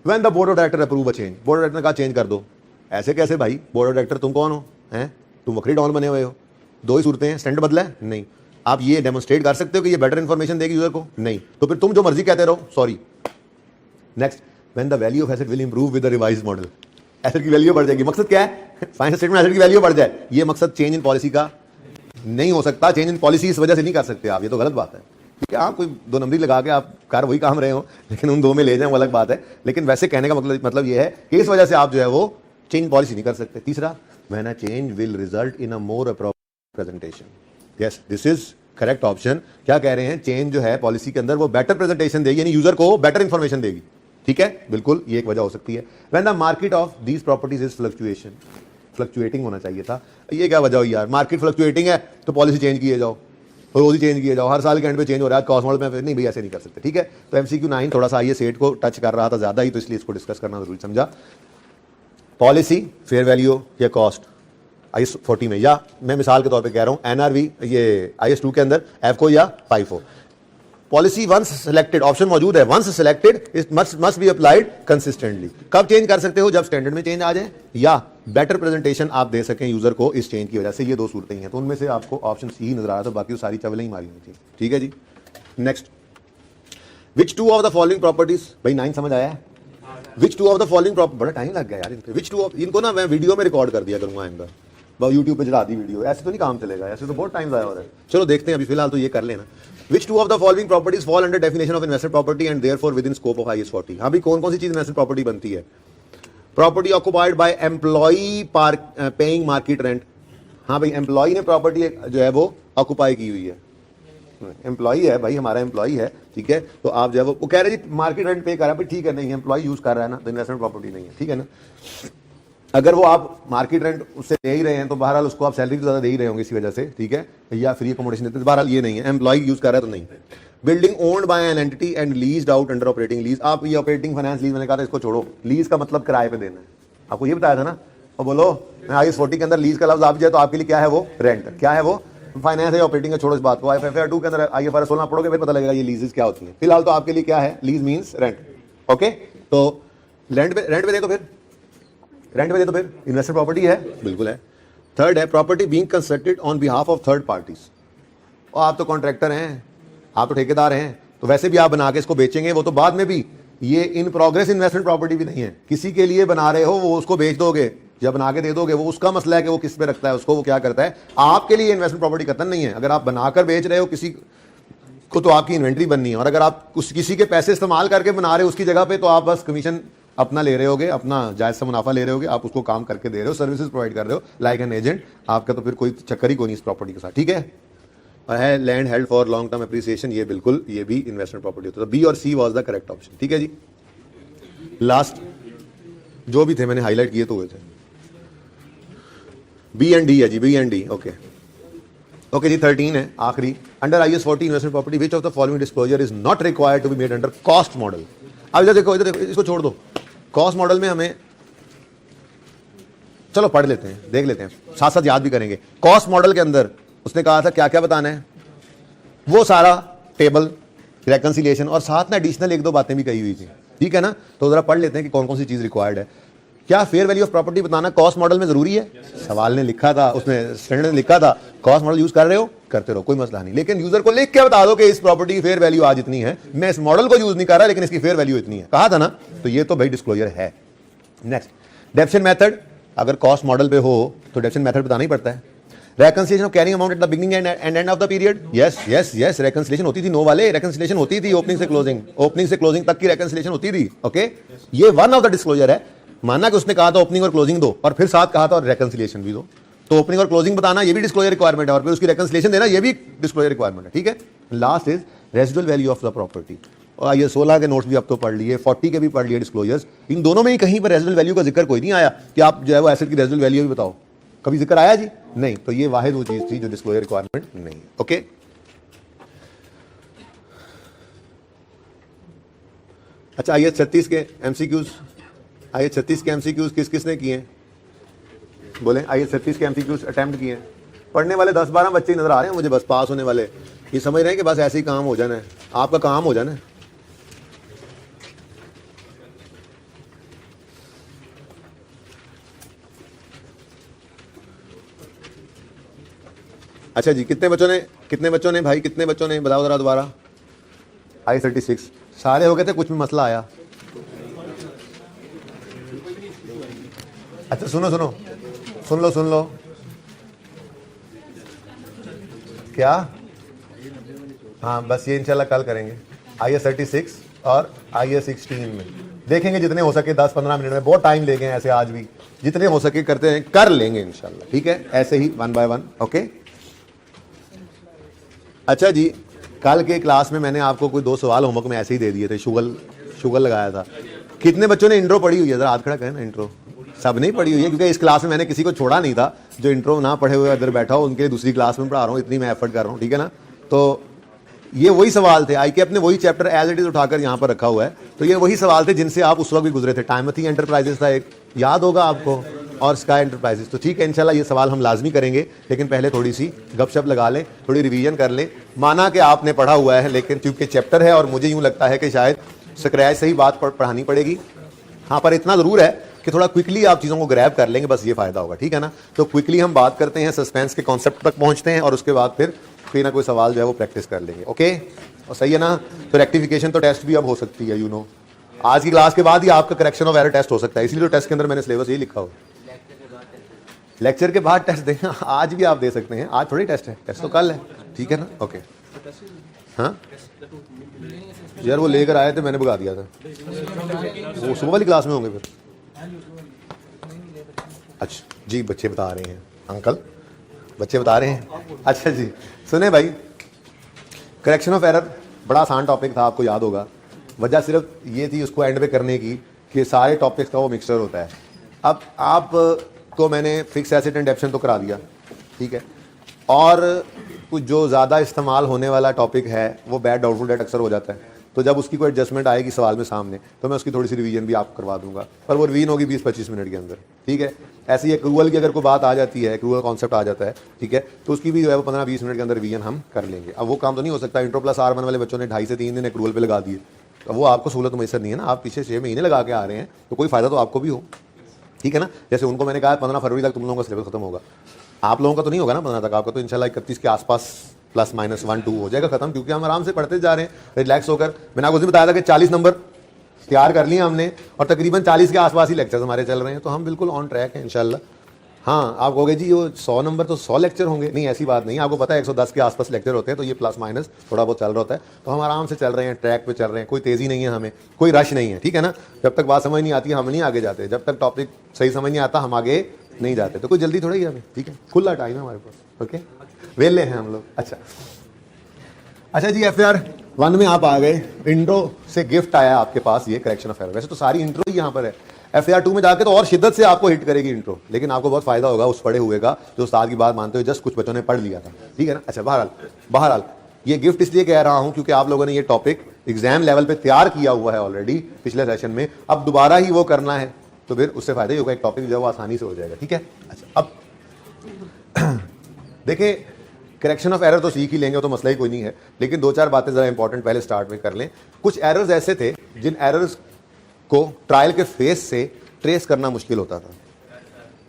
When the board of director approve a change. Board of director ने कहा change कर दो. ऐसे कैसे भाई, बोर्ड ऑफ डायरेक्टर तुम कौन हो हैं? तुम वक्री डॉन बने हुए हो. दो ही सूरतें हैं, स्टैंडर्ड बदला है नहीं. आप ये डेमोन्स्ट्रेट कर सकते हो कि ये बेटर इंफॉर्मेशन देगी यूजर को नहीं, तो फिर तुम जो मर्जी कहते रहो. Sorry. Next, when the value of asset will improve with the revised model. Asset की वैल्यू बढ़ जाएगी. मकसद क्या है? फाइनेंशियल स्टेटमेंट एसेट की वैल्यू बढ़ जाए. ये मकसद चेंज इन पॉलिसी का नहीं हो सकता. चेंज इन पॉलिसी इस वजह से नहीं कर सकते आप, ये तो गलत बात है. ठीक है, आप कोई दो नंबरी लगा के आप कर वही काम रहे हो, लेकिन उन दो में ले जाए वो अलग बात है. लेकिन वैसे कहने का मतलब ये है कि इस वजह से आप जो है वो चेंज पॉलिसी नहीं कर सकते. तीसरा, when a change will result in a more appropriate presentation. Yes, this is correct option. क्या कह रहे हैं? चेंज जो है पॉलिसी के अंदर वो बेटर प्रेजेंटेशन देगी, यानी यूजर को बेटर इंफॉर्मेशन देगी. ठीक है, बिल्कुल ये एक वजह हो सकती है. When the market of these properties is fluctuating होना चाहिए था. ये क्या वजह हुई यार? मार्केट फ्लक्चुएटिंग है तो पॉलिसी चेंज किए जाओ, रोज ही चेंज किए जाओ, हर साल के एंड पे चेंज हो रहा है. कॉस्ट मॉडल में नहीं भाई, ऐसे नहीं कर सकते. ठीक है, तो MCQ 9 थोड़ा सा IS 8 को टच कर रहा था ज्यादा ही, तो इसलिए इसको डिस्कस करना जरूरी समझा. पॉलिसी, फेयर वैल्यू या कॉस्ट IS 40 में, या मैं मिसाल के तौर पे कह रहा हूं NRV ये IS 2 के अंदर FCO या FIFO. Policy once selected, option मौजूद है, once selected it must be applied consistently. कब चेंज कर सकते हो? जब स्टैंडर्ड में चेंज आ जाए या बेटर प्रेजेंटेशन आप दे सकें यूजर को इस चेंज की वजह से. ये दो सूरतें ही हैं, तो उनमें से आपको ऑप्शन सी नजर आ रहा था, बाकी तो सारी चवलें ही मारी हुई थी. ठीक है जी. Next, which two of the following properties. भाई 9 समझ आया है? Which two of the following property, बड़ा टाइम लग गया यार इनके. विच टू ऑफ, इनको ना मैं वीडियो में रिकॉर्ड कर दिया करूंगा इनका, यूट्यूब पे चढ़ा दी वीडियो. ऐसे तो नहीं काम चलेगा, ऐसे तो बहुत टाइम आया हो रहा है. चलो देखते हैं, अभी फिलहाल तो ये कर लेना. Which two of the following properties fall under definition of investment property and therefore within scope of IS 40? हाँ भी कौन कौन सी चीज इन्वेस्टमेंट प्रॉपर्टी बनती है? Property occupied by employee paying market rent. हाँ भाई, एम्प्लॉई ने प्रॉपर्टी जो है वो ऑक्युपाई की हुई है. एम्प्लॉई है भाई, हमारा एम्प्लॉई है. ठीक है, तो आप जो है वो कह रहे जी मार्केट रेंट पे कर रहा है. ठीक है, नहीं एम्प्लॉई यूज कर रहा है ना, तो इन्वेस्टमेंट प्रॉपर्टी नहीं है. ठीक है ना. अगर वो आप मार्केट रेंट उससे दे ही रहे हैं तो बहरहाल उसको आप सैलरी तो ज्यादा दे ही रहे होंगे इसी वजह से. ठीक है, या फ्री अकोमोडेशन देते, बहरहाल ये नहीं है. एम्प्लॉय यूज कर रहा है तो नहीं. Building owned by an entity and leased out under operating lease. आप ये ऑपरेटिंग फाइनेंस लीज मैंने कहा था इसको छोड़ो. लीज का मतलब किराए पे देना है, आपको ये बताया था ना. और बोलो IS 40 के अंदर लीज का लफ्ज आ जाए तो आपके लिए क्या है वो? रेंट. क्या है वो? फाइनेंस है, ऑपरेटिंग है. छोड़ो इस बात को. FFR 2 के अंदर IFRS 16 पढ़ोगे फिर पता लगेगा ये लीजेस क्या होती है. फिलहाल तो आपके लिए क्या है? Lease means rent. ओके, तो रेंट पे दे तो फिर इन्वेस्टमेंट प्रॉपर्टी है, बिल्कुल है. थर्ड है property being constructed on behalf of third parties. और आप तो कॉन्ट्रैक्टर हैं, आप तो ठेकेदार हैं, तो वैसे भी आप बना के इसको बेचेंगे, वो तो बाद में भी. ये इन प्रोग्रेस इन्वेस्टमेंट प्रॉपर्टी भी नहीं है. किसी के लिए बना रहे हो, वो उसको बेच दोगे, जब बना के दे दोगे, वो उसका मसला है कि वो किस पे रखता है उसको, वो क्या करता है. आपके लिए इन्वेस्टमेंट प्रॉपर्टी कतन नहीं है. अगर आप बनाकर बेच रहे हो किसी को तो आपकी इन्वेंट्री बननी है, और अगर आप किसी के पैसे इस्तेमाल करके बना रहे हो उसकी जगह पे, तो आप बस कमीशन अपना ले रहे होगे, अपना जायज सा मुनाफा ले रहे होगे. आप उसको काम करके दे रहे हो, सर्विसेज प्रोवाइड कर रहे हो लाइक एन एजेंट. आपका तो फिर कोई चक्कर ही कोई नहीं इस प्रॉपर्टी के साथ. ठीक है, और है land held for long term appreciation. ये बिल्कुल, ये भी इन्वेस्टमेंट प्रॉपर्टी होता है. बी और she was the correct option. ठीक है जी. लास्ट जो भी थे मैंने हाईलाइट किए तो हुए थे. बी एंड डी है जी, बी एंड डी. ओके जी. 13 है आखिरी. Under IS 40 investment property which of the following disclosure is not required to be made under cost model. अब इधर देखो, इसको छोड़ दो. कॉस्ट मॉडल में हमें, चलो पढ़ लेते हैं, देख लेते हैं, साथ साथ याद भी करेंगे. कॉस्ट मॉडल के अंदर उसने कहा था क्या क्या बताना है, वो सारा टेबल, रेकंसिलिएशन, और साथ में एडिशनल एक दो बातें भी कही हुई थी. ठीक है ना, तो जरा पढ़ लेते हैं कि कौन कौन सी चीज रिक्वायर्ड है. क्या फेयर वैल्यू ऑफ प्रॉपर्टी बताना कॉस्ट मॉडल में जरूरी है? सवाल ने लिखा था, उसमें स्टैंडर्ड ने लिखा था कॉस्ट मॉडल यूज कर रहे हो, करते रहो, कोई मसला नहीं. लेकिन यूजर को लिख के बता दो कि इस प्रॉपर्टी की फेयर वैल्यू आज इतनी है, मैं इस मॉडल को यूज नहीं कर रहा लेकिन इसकी फेयर वैल्यू इतनी है. कहा था ना, तो ये तो भाई डिस्क्लोजर है. Next, depreciation method. अगर कॉस्ट मॉडल पे हो तो डेप्शन मेथड बताना ही पड़ता है. Reconciliation of carrying amount at the beginning and and of the period. Yes, reconciliation होती थी. नो वाले, रेकंसिलिएशन होती थी ओपनिंग से क्लोजिंग तक की रेकंसिलिएशन होती थी. ओके, ये वन ऑफ द डिस्क्लोजर है. माना कि उसने कहा था ओपनिंग और क्लोजिंग दो, और फिर साथ कहा था और रेकंसिलिएशन भी दो, तो ओपनिंग और क्लोजिंग बताना ये भी डिस्क्लोजर रिक्वायरमेंट है, और फिर उसकी रेकंसिलिएशन देना ये भी डिस्क्लोजर रिक्वायरमेंट है. ठीक है. Last is residual value of the property. और ये 16 के नोट्स भी अब तो पढ़ लिए, 40 के भी पढ़ लिए डिस्क्लोजर्स। इन दोनों में ही कहीं पर रेजिडुअल वैल्यू का जिक्र कोई नहीं आया कि आप जो है वो एसिड की रेजिडुअल वैल्यू भी बताओ, कभी जिक्र आया जी? नहीं। तो ये वाहिद वो चीज़ थी जो डिस्क्लोजर रिक्वायरमेंट नहीं है। ओके, अच्छा आइए 36 के एमसीक्यूज, आइए 36 के एमसीक्यूज किस किसने किए हैं? बोले आइए 36 के एमसीक्यूज अटेम्प्ट किए हैं। पढ़ने वाले 10-12 बच्चे नजर आ रहे हैं मुझे, बस पास होने वाले। ये समझ रहे हैं कि बस ऐसे ही काम हो जाना है, आपका काम हो जाना है। अच्छा जी, कितने बच्चों ने भाई, कितने बच्चों ने बताओ जरा दोबारा? आई 36 सारे हो गए थे, कुछ भी मसला आया? अच्छा सुन लो क्या? हाँ बस ये इंशाल्लाह कल करेंगे। आई 36 और आई 16 में देखेंगे जितने हो सके 10-15 मिनट में, बहुत टाइम लेंगे ऐसे, आज भी जितने हो सके करते हैं, कर लेंगे इंशाल्लाह, ठीक है? ऐसे ही 1 बाय 1। ओके, अच्छा जी, कल के क्लास में मैंने आपको कोई 2 सवाल होमवर्क में ऐसे ही दे दिए थे, शुगर लगाया था। कितने बच्चों ने इंट्रो पढ़ी हुई है? जरा हाथ खड़ा करें ना। इंट्रो सब नहीं पढ़ी हुई है, क्योंकि इस क्लास में मैंने किसी को छोड़ा नहीं था जो इंट्रो ना पढ़े हुए इधर बैठा हो, उनके लिए दूसरी क्लास में पढ़ा रहा हूँ, इतनी मैं एफर्ट कर रहा हूँ, ठीक है ना? तो ये वही सवाल थे, आई के अपने वही चैप्टर एज इट इज उठाकर यहाँ पर रखा हुआ है। तो ये वही सवाल थे जिनसे आप उस वक्त भी गुजरे थे। टाइमथी एंटरप्राइजेस था एक, याद होगा आपको, और स्काई एंटरप्राइजेस। तो ठीक है, इंशाल्लाह ये सवाल हम लाजमी करेंगे, लेकिन पहले थोड़ी सी गपशप लगा लें, थोड़ी रिवीजन कर लें। माना कि आपने पढ़ा हुआ है, लेकिन क्योंकि चैप्टर है और मुझे यूँ लगता है कि शायद स्क्रैच से ही बात पढ़ानी पड़ेगी। हाँ, पर इतना ज़रूर है कि थोड़ा क्विकली आप चीज़ों को ग्रैब कर लेंगे, बस ये फ़ायदा होगा, ठीक है ना? तो क्विकली हम बात करते हैं, सस्पेंस के कॉन्सेप्ट तक पहुँचते हैं, और उसके बाद फिर कोई ना कोई सवाल जो है वो प्रैक्टिस कर लेंगे। ओके, और सही है ना? तो रेक्टिफिकेशन तो टेस्ट भी अब हो सकती है, यू नो। आज की क्लास के बाद ही आपका करेक्शन ऑफ एरर टेस्ट हो सकता है, इसलिए तो टेस्ट के अंदर मैंने सिलेबस यही लिखा हो। लेक्चर के बाद टेस्ट दें, आज भी आप दे सकते हैं, आज थोड़ी टेस्ट है, टेस्ट तो कल है, ठीक है ना? ओके, हाँ यार वो लेकर आए थे, मैंने भगा दिया था। वो सुबह वाली क्लास में होंगे फिर। अच्छा जी, बच्चे बता रहे हैं, अंकल बच्चे बता रहे हैं। अच्छा जी, सुने भाई, करेक्शन ऑफ एरर बड़ा आसान टॉपिक था, आपको याद होगा। वजह सिर्फ ये थी उसको एंड पे करने की कि सारे टॉपिक्स का वो मिक्सचर होता है। अब आप को मैंने फिक्स एसिड एंड एप्शन तो करा दिया, ठीक है, और कुछ जो ज़्यादा इस्तेमाल होने वाला टॉपिक है वो बैड डाउटफुल डेट अक्सर हो जाता है। तो जब उसकी कोई एडजस्टमेंट आएगी सवाल में सामने, तो मैं उसकी थोड़ी सी रिवीजन भी आपको करवा दूंगा, पर वो रिवीजन होगी 20-25 मिनट के अंदर, ठीक है? ऐसी एक्रूअल की अगर कोई बात आ जाती है, एक्रूअल कॉन्सेप्ट आ जाता है, ठीक है, तो उसकी भी जो है वो 15-20 मिनट के अंदर रिवीजन हम कर लेंगे। अब वो काम तो नहीं हो सकता, इंट्रो प्लस R1 वाले बच्चों ने 2.5 से 3 दिन एक्रूअल पे लगा दिए, तो वो आपको सहूलत मैसर नहीं है ना। आप पीछे 6 महीने लगा के आ रहे हैं, तो कोई फ़ायदा तो आपको भी हो, ठीक है ना? जैसे उनको मैंने कहा 15 फरवरी तक तुम लोगों का सिलेबस खत्म होगा, आप लोगों का तो नहीं होगा ना 15 तक, आपका तो इंशाल्लाह 31 के आसपास ±1-2 हो जाएगा खत्म, क्योंकि हम आराम से पढ़ते जा रहे हैं रिलैक्स होकर। मैंने आपको बताया था कि 40 नंबर तैयार कर लिए हमने, और तकरीबन 40 के आसपास ही लेक्चर्स हमारे चल रहे हैं, तो हम बिल्कुल ऑन ट्रैक हैं इंशाल्लाह। हाँ, आप कहोगे जी वो 100 नंबर तो 100 लेक्चर होंगे, नहीं ऐसी बात नहीं, आपको पता है 110 के आसपास लेक्चर होते हैं, तो ये प्लस माइनस थोड़ा बहुत चल रहा होता है। तो हम आराम से चल रहे हैं, ट्रैक पे चल रहे हैं, कोई तेज़ी नहीं है, हमें कोई रश नहीं है, ठीक है ना? जब तक बात समझ नहीं आती हम नहीं आगे जाते, जब तक टॉपिक सही समझ नहीं आता हम आगे नहीं जाते, तो कोई जल्दी थोड़ा ही हमें, ठीक है? खुला टाइम है हमारे पास, ओके, वेले हैं हम लोग। अच्छा जी, FAR 1 में आप आ गए, इंट्रो से गिफ्ट आया आपके पास ये करेक्शन ऑफ एरर। वैसे तो सारी इंट्रो ही यहाँ पर है, FAR 2 में जाके तो और शिद्दत से आपको हिट करेगी इंट्रो, लेकिन आपको बहुत फायदा होगा उस पढ़े हुए का जो उस्ताद की बात मानते हुए जस्ट कुछ बच्चों ने पढ़ लिया था, ठीक है ना? अच्छा, बहरहाल ये गिफ्ट इसलिए कह रहा हूँ क्योंकि आप लोगों ने ये टॉपिक एग्जाम लेवल पे तैयार किया हुआ है ऑलरेडी पिछले सेशन में, अब दोबारा ही वो करना है, तो फिर उससे फायदा ही होगा, एक टॉपिक जो है आसानी से हो जाएगा, ठीक है? अच्छा, अब देखिए, करेक्शन ऑफ एरर तो सीख ही लेंगे, तो मसला ही कोई नहीं है, लेकिन 2-4 बातें ज़रा इंपॉर्टेंट पहले स्टार्ट में कर लें। कुछ एरर्स ऐसे थे जिन एरर्स को ट्रायल के फेस से ट्रेस करना मुश्किल होता था,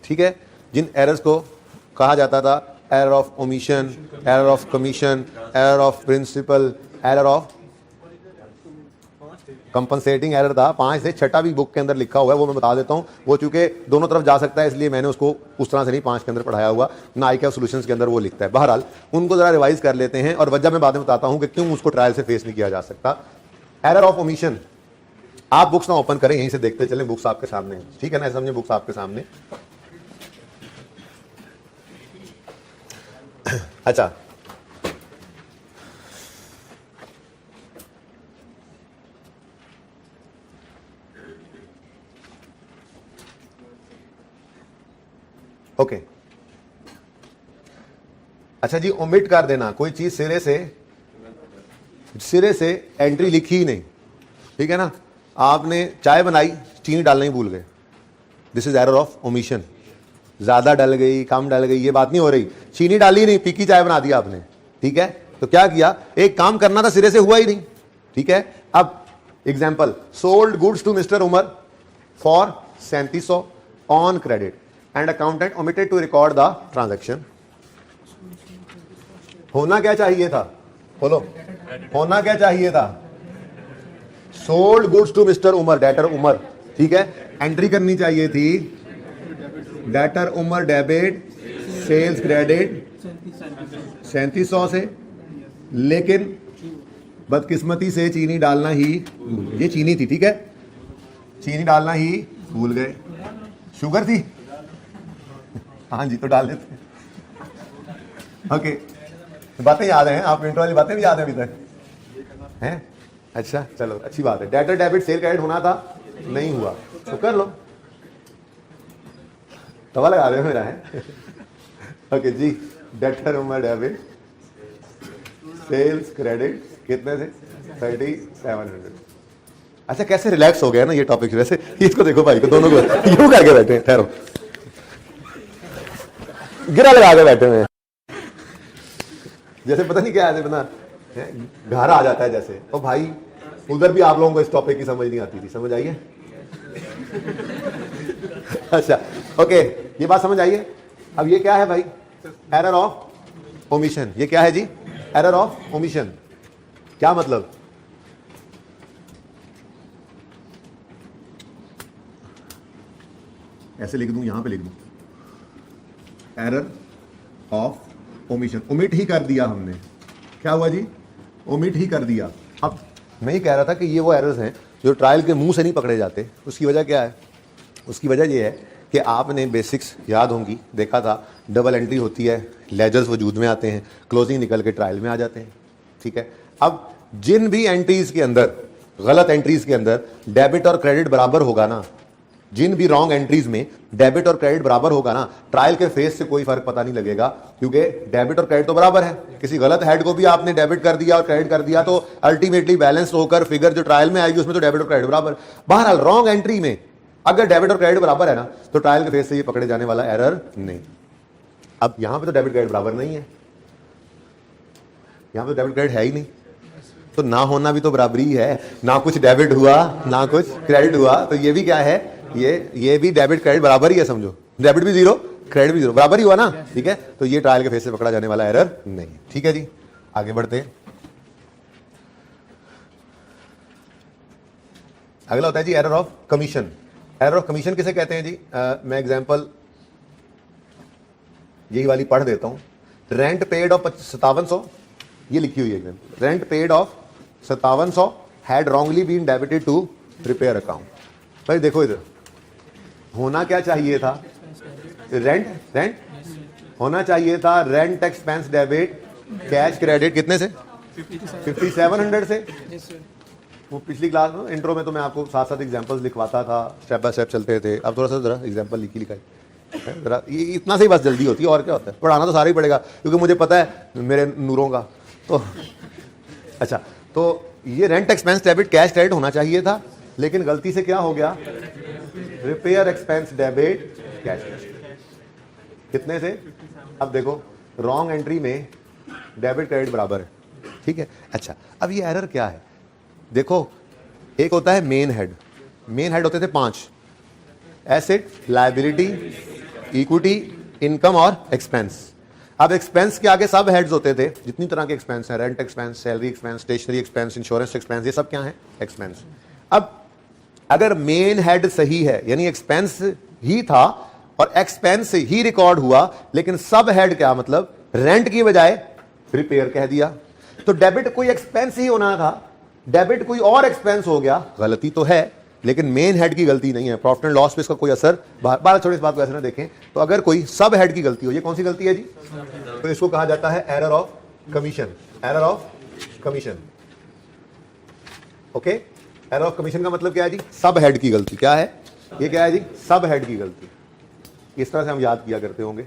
ठीक है? जिन एरर्स को कहा जाता था error of omission, error of commission, error of principle, error of compensating error था। 5 से 6 भी बुक के अंदर लिखा हुआ है, वो मैं बता देता हूँ। वो चूंकि दोनों तरफ जा सकता है, इसलिए मैंने उसको उस तरह से नहीं 5 के अंदर पढ़ाया हुआ, ना ICAP सॉल्यूशंस के अंदर वो लिखता है। बहरहाल उनको जरा रिवाइज कर लेते हैं, और वजह मैं बाद में बताता हूँ कि क्यों उसको ट्रायल से फेस नहीं किया जा सकता। एरर ऑफ ओमिशन, आप बुक्स ना ओपन करें, यहीं से देखते चलें, बुक्स आपके सामने, ठीक है ना? समझे, बुक्स आपके सामने। अच्छा, ओके अच्छा जी, ओमिट कर देना, कोई चीज सिरे से एंट्री लिखी ही नहीं, ठीक है ना। आपने चाय बनाई, चीनी डालना ही भूल गए, this is error of omission. ज्यादा डल गई, कम डल गई, ये बात नहीं हो रही, चीनी डाली नहीं, फीकी चाय बना दी आपने, ठीक है। तो क्या किया, एक काम करना था, सिरे से हुआ ही नहीं, ठीक है। अब example, sold goods to mister Umar for 3700 on credit and accountant omitted to record the transaction. होना क्या चाहिए था, बोलो, होना क्या चाहिए था, sold goods to mister Umar, debtor Umar, ठीक है। एंट्री करनी चाहिए थी debtor Umar debit sales credit 3700 से, लेकिन बदकिस्मती से चीनी डालना ही, ये चीनी थी, ठीक है, चीनी डालना ही भूल गए। शुगर थी, हाँ जी, तो डाल लेते ओके। बातें याद हैं, आप इंट्रो वाली बातें भी याद हैं अभी तक हैं? अच्छा चलो, अच्छी बात है। डेटर डेबिट सेल क्रेडिट होना था, नहीं हुआ, तो कर लो, तवा लगा रहे हो मेरा है ओके जी। Debtor Umar debit sales credit कितने थे, 3700। अच्छा कैसे रिलैक्स हो गया ना ये टॉपिक, वैसे इसको देखो भाई को, दोनों को यूं करके बैठे हैं, ठहरो, गिरा लगा के बैठे हुए हैं, जैसे पता नहीं क्या है, बना घारा आ जाता है जैसे। तो भाई उधर भी आप लोगों को इस टॉपिक की समझ नहीं आती थी, समझ आइए अच्छा ओके, ये बात समझ आइए। अब ये क्या है भाई, एरर ऑफ ओमिशन। ये क्या है जी, एरर ऑफ ओमिशन। क्या मतलब, ऐसे लिख दूं, यहां पे लिख दूं, एरर ऑफ ओमिशन। ओमिट ही कर दिया हमने, क्या हुआ जी, ओमिट ही कर दिया। अब मैं ही कह रहा था कि ये वो एरर्स हैं जो ट्रायल के मुंह से नहीं पकड़े जाते। उसकी वजह क्या है, उसकी वजह ये है कि आपने बेसिक्स याद होंगी, देखा था, डबल एंट्री होती है, लेजर्स वजूद में आते हैं, क्लोजिंग निकल के ट्रायल में आ जाते हैं, ठीक है। अब जिन भी एंट्रीज के अंदर, गलत एंट्रीज के अंदर डेबिट और क्रेडिट बराबर होगा ना, जिन भी रॉन्ग एंट्रीज में डेबिट और क्रेडिट बराबर होगा ना, ट्रायल के फेस से कोई फर्क पता नहीं लगेगा, क्योंकि डेबिट और क्रेडिट तो बराबर है। किसी गलत हेड को भी आपने डेबिट कर दिया और क्रेडिट कर दिया, तो अल्टीमेटली बैलेंस होकर फिगर जो ट्रायल में आएगी उसमें तो डेबिट और क्रेडिट बराबर। बहरहाल रॉन्ग एंट्री में अगर डेबिट और क्रेडिट बराबर है ना, तो ट्रायल के फेस से ये पकड़े जाने वाला एरर नहीं। अब यहां पे तो डेबिट क्रेडिट बराबर नहीं है, यहां पे डेबिट क्रेडिट है ही नहीं, तो ना होना भी तो बराबरी है, ना कुछ डेबिट हुआ ना कुछ क्रेडिट हुआ, तो ये भी क्या है, ये भी डेबिट क्रेडिट बराबर ही है, समझो, डेबिट भी जीरो क्रेडिट भी जीरो, बराबर ही हुआ ना, ठीक है। तो ये ट्रायल के फेस से पकड़ा जाने वाला एरर नहीं, ठीक है जी। आगे बढ़ते हैं, अगला होता है जी error of commission. Error of commission किसे कहते हैं जी, मैं एग्जांपल यही वाली पढ़ देता हूं। रेंट पेड ऑफ 5700, ये लिखी हुई है, rent paid of 5700 had wrongly been debited to prepare account. भाई देखो इधर होना क्या चाहिए था, रेंट होना चाहिए था, rent expense debit cash credit कितने से, 5700 से। वो पिछली क्लास में इंट्रो में तो मैं आपको साथ साथ एग्जांपल्स लिखवाता था, स्टेप बाय स्टेप चलते थे। अब थोड़ा सा जरा एग्जांपल लिखाई जरा, ये इतना से ही बस जल्दी होती है, और क्या होता है, पढ़ाना तो सारा ही पड़ेगा क्योंकि मुझे पता है मेरे नूरों का। तो अच्छा, तो ये rent expense debit cash credit होना चाहिए था, लेकिन गलती से क्या हो गया, रिपेयर एक्सपेंस डेबिट कैश कितने से। अब देखो रॉन्ग एंट्री में डेबिट क्रेडिट बराबर है, ठीक है। अच्छा अब ये एरर क्या है, देखो एक होता है मेन हेड, मेन हेड होते थे 5, एसेट, लायबिलिटी, इक्विटी, इनकम और एक्सपेंस। अब एक्सपेंस के आगे सब हेड्स होते थे, जितनी तरह के एक्सपेंस हैं, rent expense, salary expense, stationery expense, insurance expense, ये सब क्या है, एक्सपेंस। अब अगर मेन हेड सही है, यानी एक्सपेंस ही था और एक्सपेंस ही रिकॉर्ड हुआ, लेकिन सब हेड क्या मतलब रेंट की बजाय रिपेयर कह दिया, तो डेबिट कोई एक्सपेंस ही होना था, डेबिट कोई और एक्सपेंस हो गया। गलती तो है लेकिन मेन हेड की गलती नहीं है, प्रॉफिट एंड लॉस पे इसका कोई असर। बार छोटे इस बात को ऐसे ना देखें, तो अगर कोई सब हेड की गलती हो, ये कौन सी गलती है जी, तो इसको कहा जाता है error of commission. Error of commission, okay. Error of commission का मतलब क्या है जी, सब हेड की गलती। क्या है ये, क्या है जी, सब हेड की गलती। इस तरह से हम याद किया करते होंगे,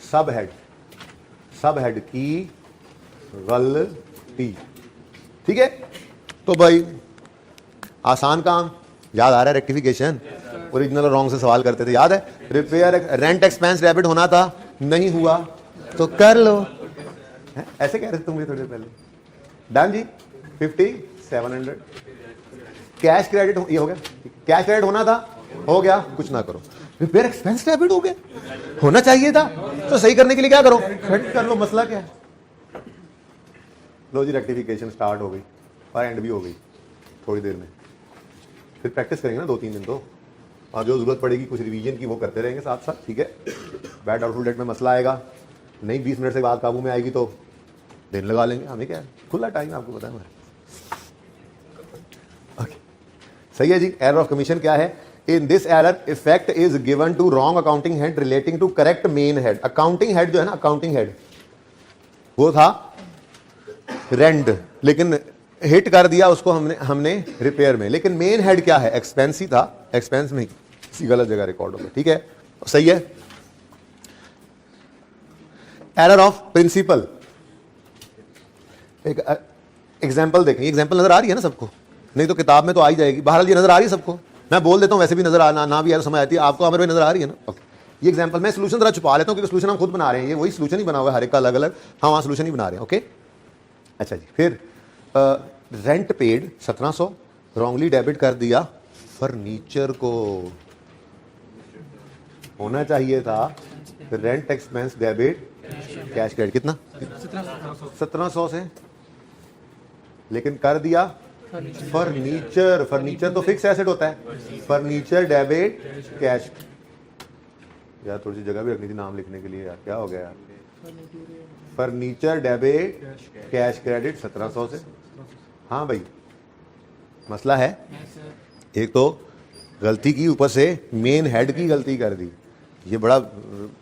सब हेड की गलती। ठीक है, तो भाई आसान काम, याद आ रहा है? रेक्टिफिकेशन, ओरिजिनल और रॉन्ग से सवाल करते थे, याद है? रिपेयर रेंट एक्सपेंस डेबिट होना था, नहीं हुआ तो कर लो। ऐसे कह रहे थे तुम थोड़ी देर पहले। डन जी, 5700। कैश क्रेडिट ये हो गया, कैश क्रेडिट होना था, हो गया, कुछ ना करो। रिपेयर एक्सपेंस डेबिट हो गया, होना चाहिए था, तो सही करने के लिए क्या करो? क्रेडिट कर लो, मसला क्या है? लो जी, रेक्टिफिकेशन स्टार्ट हो गई और एंड भी हो गई थोड़ी देर में। फिर प्रैक्टिस करेंगे ना 2-3 दिन तो, और जो जरूरत पड़ेगी कुछ रिवीजन की वो करते रहेंगे साथ साथ। ठीक है, बैड डाउटफुल डेट में मसला आएगा, नहीं 20 मिनट से बाद काबू में आएगी तो दिन लगा लेंगे, हमें क्या है, खुला टाइम आपको पता है हमारे। ओके, सही है जी। एरर ऑफ कमीशन क्या है? In this error effect is given to wrong accounting head relating to correct main head. Accounting head जो है ना, अकाउंटिंग हेड वो था रेंट, लेकिन हिट कर दिया उसको हमने रिपेयर में, लेकिन मेन हेड क्या है? एक्सपेंस ही था, एक्सपेंस में किसी गलत जगह रिकॉर्ड हो गया। ठीक है, सही है। एरर ऑफ प्रिंसिपल, एक एग्जाम्पल देखें। एग्जाम्पल नजर आ रही है ना सबको? नहीं तो किताब में तो आ ही जाएगी। बहरहाल ये नजर आ रही है सबको, मैं बोल देता हूं, वैसे भी नजर आना ना भी यार समझ आती है आपको। आमिर भाई नजर आ रही है ना? ओके, ये एग्जाम्पल मैं सोल्यूशन जरा छुपा लेता हूं क्योंकि सोल्यूशन हम खुद बना रहे हैं, ये वही सोल्यूशन ही बना हुआ है हर एक का अलग अलग, हम वहां सोल्यूशन ही बना रहे हैं। ओके, अच्छा जी। फिर रेंट पेड 1700 रॉन्गली डेबिट कर दिया फर्नीचर को, होना चाहिए था rent expense debit cash credit. कितना? 1700 से, लेकिन कर दिया फर्नीचर। फर्नीचर तो फिक्स एसेट होता है, फर्नीचर डेबिट कैश। यार थोड़ी सी जगह भी रखनी थी नाम लिखने के लिए यार, क्या हो गया यार? फर्नीचर डेबिट कैश क्रेडिट 1700 से। हाँ भाई, मसला है, एक तो गलती की, ऊपर से मेन हेड की गलती कर दी। ये बड़ा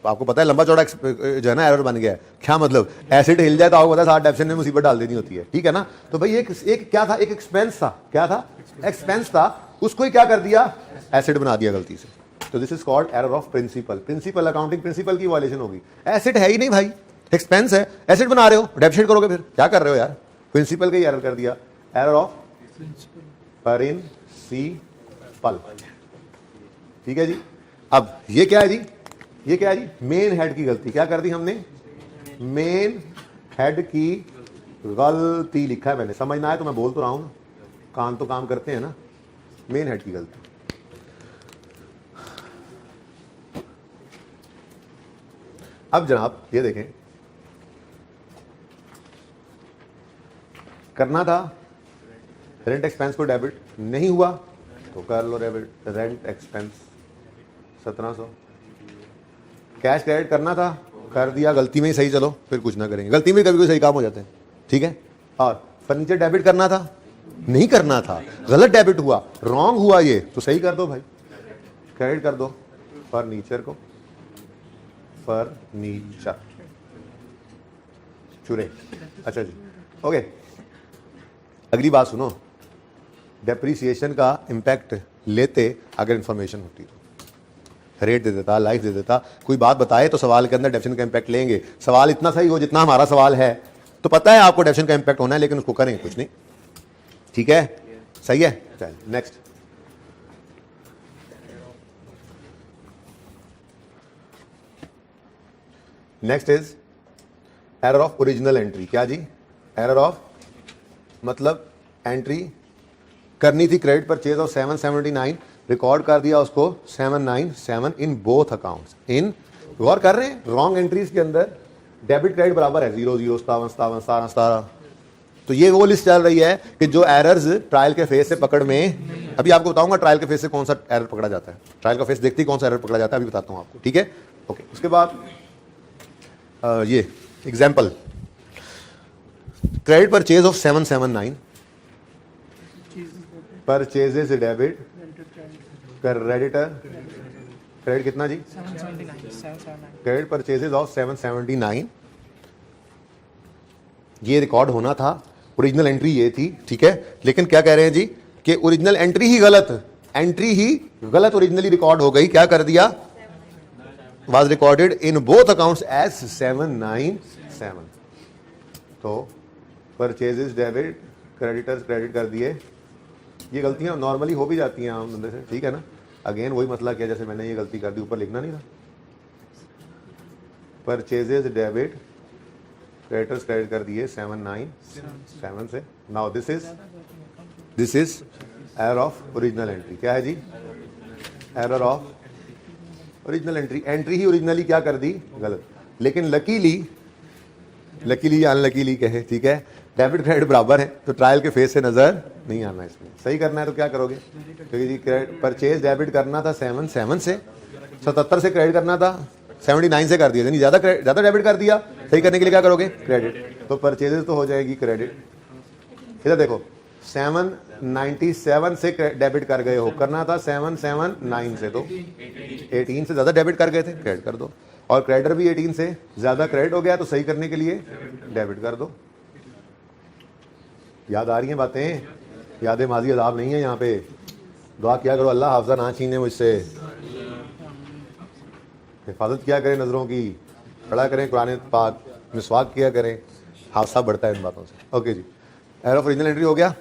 आपको पता है लंबा चौड़ा जो है ना एरर बन गया है। क्या मतलब? एसिड हिल जाए तो आपको पता है साथ डेफिनेशन में मुसीबत डाल देनी होती है। ठीक है ना? तो भाई एक क्या था? एक एक्सपेंस था। क्या था? एक्सपेंस था, उसको ही क्या कर दिया? एसिड बना दिया गलती से। तो this is called error of principle. Principle accounting principle की वायलेशन होगी। एसिड है ही नहीं भाई, एक्सपेंस है, एसिड बना रहे हो, डेफिसिट करोगे, फिर क्या कर रहे हो यार? प्रिंसिपल का ही एरर कर दिया। Error of principle. ठीक है जी। अब ये क्या है जी? ये क्या है जी? मेन हेड की गलती। क्या कर दी हमने? मेन हेड की गलती लिखा है मैंने, समझना है तो मैं बोल तो रहा हूं ना, कान तो काम करते हैं ना। मेन हेड की गलती। अब जनाब ये देखें, करना था रेंट एक्सपेंस को डेबिट, नहीं हुआ तो कर लो debit, rent expense 1700। Cash credit करना था, कर दिया गलती में ही सही, चलो फिर कुछ ना करेंगे, गलती में कभी कोई सही काम हो जाते हैं। ठीक है। और फर्नीचर डेबिट करना था, नहीं करना था, गलत डेबिट हुआ, रॉन्ग हुआ, ये तो सही कर दो भाई, क्रेडिट कर दो फर्नीचर को, फर्नीचर चुरे। अच्छा जी, ओके। अगली बात सुनो, डेप्रीसिएशन का इंपैक्ट लेते अगर इंफॉर्मेशन होती तो रेट दे देता, लाइफ दे देता, कोई बात बताए तो सवाल के अंदर डेफिनेशन का इंपैक्ट लेंगे। सवाल इतना सही हो जितना हमारा सवाल है, तो पता है आपको डेफिनेशन का इंपैक्ट होना है, लेकिन उसको करेंगे कुछ नहीं। ठीक है, सही है। चल next. Next is error of original entry. क्या जी? एरर ऑफ मतलब एंट्री करनी थी क्रेडिट परचेज ऑफ 779, रिकॉर्ड कर दिया उसको 797 इन बोथ अकाउंट्स। इन गौर कर रहे हैं, रॉन्ग एंट्रीज के अंदर डेबिट क्रेडिट बराबर है 0 0 57 57 17 17। तो ये वो लिस्ट चल रही है कि जो एरर्स ट्रायल के फेज से पकड़ में, अभी आपको बताऊंगा ट्रायल के फेज से कौन सा एरर पकड़ा जाता है, ट्रायल का फेज देखते ही कौन सा एरर पकड़ा जाता है, अभी बताता हूं आपको। ठीक है, ओके। उसके बाद ये example, credit purchase of 779, purchases debit, creditor credit कितना जी? 779। क्रेडिट परचेजेस ऑफ 779, ये रिकॉर्ड होना था, ओरिजिनल एंट्री ये थी। ठीक है, लेकिन क्या कह रहे हैं जी कि ओरिजिनल एंट्री ही गलत, एंट्री ही गलत ओरिजिनली रिकॉर्ड हो गई। क्या कर दिया? was recorded in both accounts as 797. तो परचेजेस डेबिट, क्रेडिटर्स क्रेडिट कर दिए। ये गलतियां नॉर्मली हो भी जाती हैं आम बंदे से, ठीक है ना। अगेन वही मसला किया जैसे मैंने ये गलती कर दी, ऊपर लिखना नहीं था। परचेजेस डेबिट, क्रेडिटर्स क्रेडिट कर दिए 797 से। Now this is error of original entry. क्या है जी? Error of original entry. Entry ही ओरिजिनली क्या कर दी? गलत। लेकिन लकीली या अनलकीली कहे, ठीक है, डेबिट क्रेडिट बराबर है तो ट्रायल के फेस से नजर नहीं आना। इसमें सही करना है तो क्या करोगे? क्योंकि जी परचेज डेबिट करना था 77 से, 77 से क्रेडिट करना था 79 से कर दिया, यानी ज्यादा डेबिट कर दिया। सही करने के लिए क्या करोगे? क्रेडिट। तो परचेजेस तो हो जाएगी क्रेडिट। इधर देखो 797 से डेबिट कर गए हो, करना था 779 से, तो 18 से ज्यादा डेबिट कर गए थे, क्रेडिट कर दो। और क्रेडिटर भी 18 से ज्यादा क्रेडिट हो गया तो सही करने के लिए डेबिट कर दो। याद आ रही हैं बातें? यादें माजी अदाब नहीं है यहाँ पे। दुआ किया करो अल्लाह हाफजा ना छीने मुझसे, हिफाजत किया करें नजरों की, पढ़ा करें कुरान पाक, मिसवाक किया करें, हादसा बढ़ता है इन बातों से। ओके जी, एरर ऑफ ओरिजिनल एंट्री हो गया।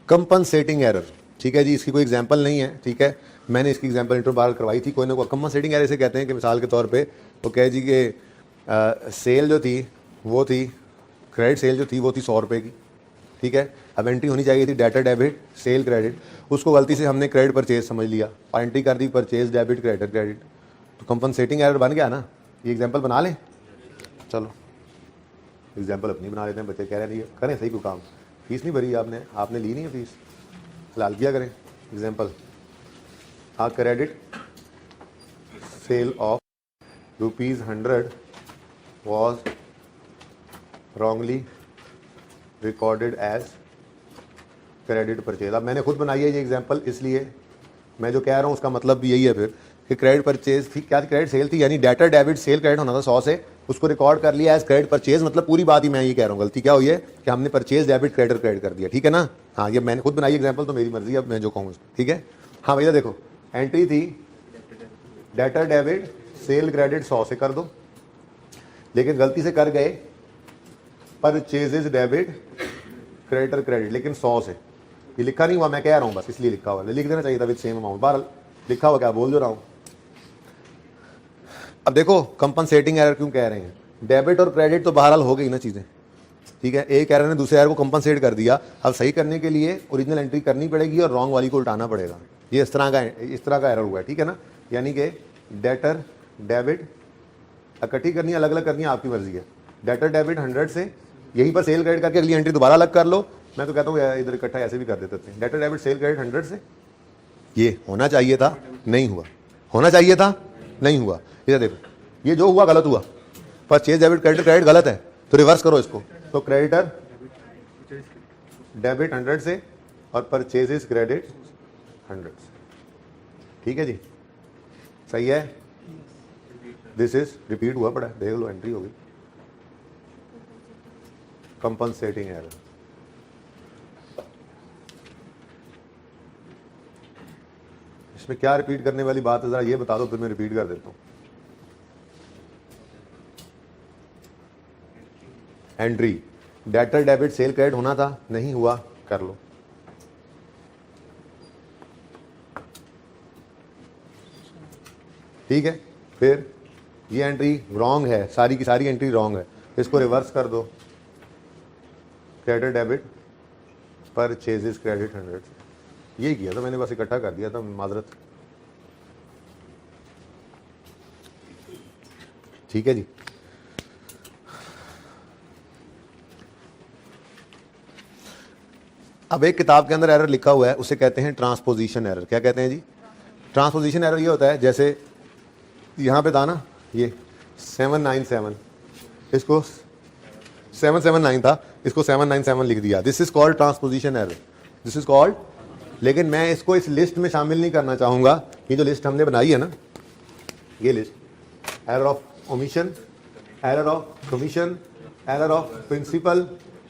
कंपनसेटिंग एरर, ठीक है जी, इसकी कोई एग्जांपल नहीं है, ठीक है, मैंने इसकी एग्जांपल इंट्रो बार करवाई थी। कोई ना कोई कंपनसेटिंग एरर इसे कहते हैं कि मिसाल के तौर पे वो कहे जी कि सेल जो थी वो थी, क्रेडिट सेल जो थी वो थी 100 रुपये की, ठीक है। अब एंट्री होनी चाहिए थी डेटर डेबिट सेल क्रेडिट, उसको गलती से हमने क्रेडिट परचेज समझ लिया और एंट्री कर दी परचेज डेबिट क्रेडिट क्रेडिट, तो कंपनसेटिंग एरर बन गया ना। ये एग्जांपल बना लें, चलो एग्जांपल अपनी बना लेते हैं। बच्चे कह रहे हैं करें सही कोई काम, फीस नहीं भरी आपने ली नहीं है फीस, फिलहाल किया करें। Example, a credit sale of ₹100 was wrongly recorded as credit purchase. अब मैंने खुद बनाई है ये एग्जांपल, इसलिए मैं जो कह रहा हूँ उसका मतलब भी यही है फिर कि क्रेडिट परचेज थी, क्या क्रेडिट सेल थी, यानी डेटर डेबिट सेल क्रेडिट होना था 100 से, उसको रिकॉर्ड कर लिया एज क्रेडिट परचेज। मतलब पूरी बात ही मैं ये कह रहा हूँ, गलती क्या हुई है कि हमने परचेज डेबिट क्रेडिट कर दिया, ठीक है ना। हाँ, ये मैंने खुद बनाई एग्जाम्पल, तो मेरी मर्जी, अब मैं जो कहूँ, ठीक है। हाँ भैया देखो, एंट्री थी डेटर डेबिट सेल क्रेडिट 100 से कर दो, लेकिन गलती से कर गए परचेजेस डेबिट क्रेडिटर क्रेडिट, लेकिन 100 से। ये लिखा नहीं हुआ, मैं कह रहा हूँ बस, इसलिए लिखा हुआ, लिख देना चाहिए था विद सेम अमाउंट, बहरहाल लिखा हुआ, क्या बोल जो रहा हूँ। अब देखो कंपनसेटिंग एरर क्यों कह रहे हैं, डेबिट और क्रेडिट तो बहरहाल हो गई ना चीज़ें, ठीक है। एक एरर ने दूसरे एरर को कंपनसेट कर दिया, अब सही करने के लिए ओरिजिनल एंट्री करनी पड़ेगी और रॉन्ग वाली को उल्टाना पड़ेगा। ये इस तरह का एरर हुआ है, ठीक है ना। यानी कि डेटर डेबिट इकट्ठी करनी है, अलग अलग करनी है, आपकी मर्जी है। डेटर डेबिट 100 से, यहीं पर सेल क्रेडिट करके अगली एंट्री दोबारा अलग कर लो। मैं तो कहता हूँ इधर इकट्ठा ऐसे भी कर देते थे। डेटर डेबिट सेल क्रेडिट 100 से, ये होना चाहिए था, नहीं हुआ, होना चाहिए था, नहीं हुआ। इधर देखो, ये जो हुआ गलत हुआ, परचेज डेबिट क्रेडिट गलत है, तो रिवर्स करो इसको। तो क्रेडिटर डेबिट 100 से और परचेजेस क्रेडिट 100 से, ठीक है जी, सही है। दिस इज रिपीट हुआ पड़ा, देख लो, एंट्री हो गई। कंपनसेटिंग एरर, इसमें क्या रिपीट करने वाली बात है, जरा ये बता दो, फिर मैं रिपीट कर देता हूं। Entry debtor debit cell credit होना था, नहीं हुआ, कर लो। ठीक है, फिर ये एंट्री रॉन्ग है, सारी की सारी एंट्री रॉन्ग है, इसको रिवर्स कर दो। क्रेडिट डेबिट परचेजेस क्रेडिट 100, ये किया था मैंने, बस इकट्ठा कर दिया था, माजरत। ठीक है जी। अब एक किताब के अंदर एरर लिखा हुआ है, उसे कहते हैं ट्रांसपोजिशन एरर। क्या कहते हैं जी? ट्रांसपोजिशन एरर ये होता है, जैसे यहाँ पे था ना ये 797, इसको 779 था, इसको 797 लिख दिया। This is called transposition error, this is called. लेकिन मैं इसको इस लिस्ट में शामिल नहीं करना चाहूँगा। ये जो लिस्ट हमने बनाई है ना, ये list, error of omission, error of commission, error of principle,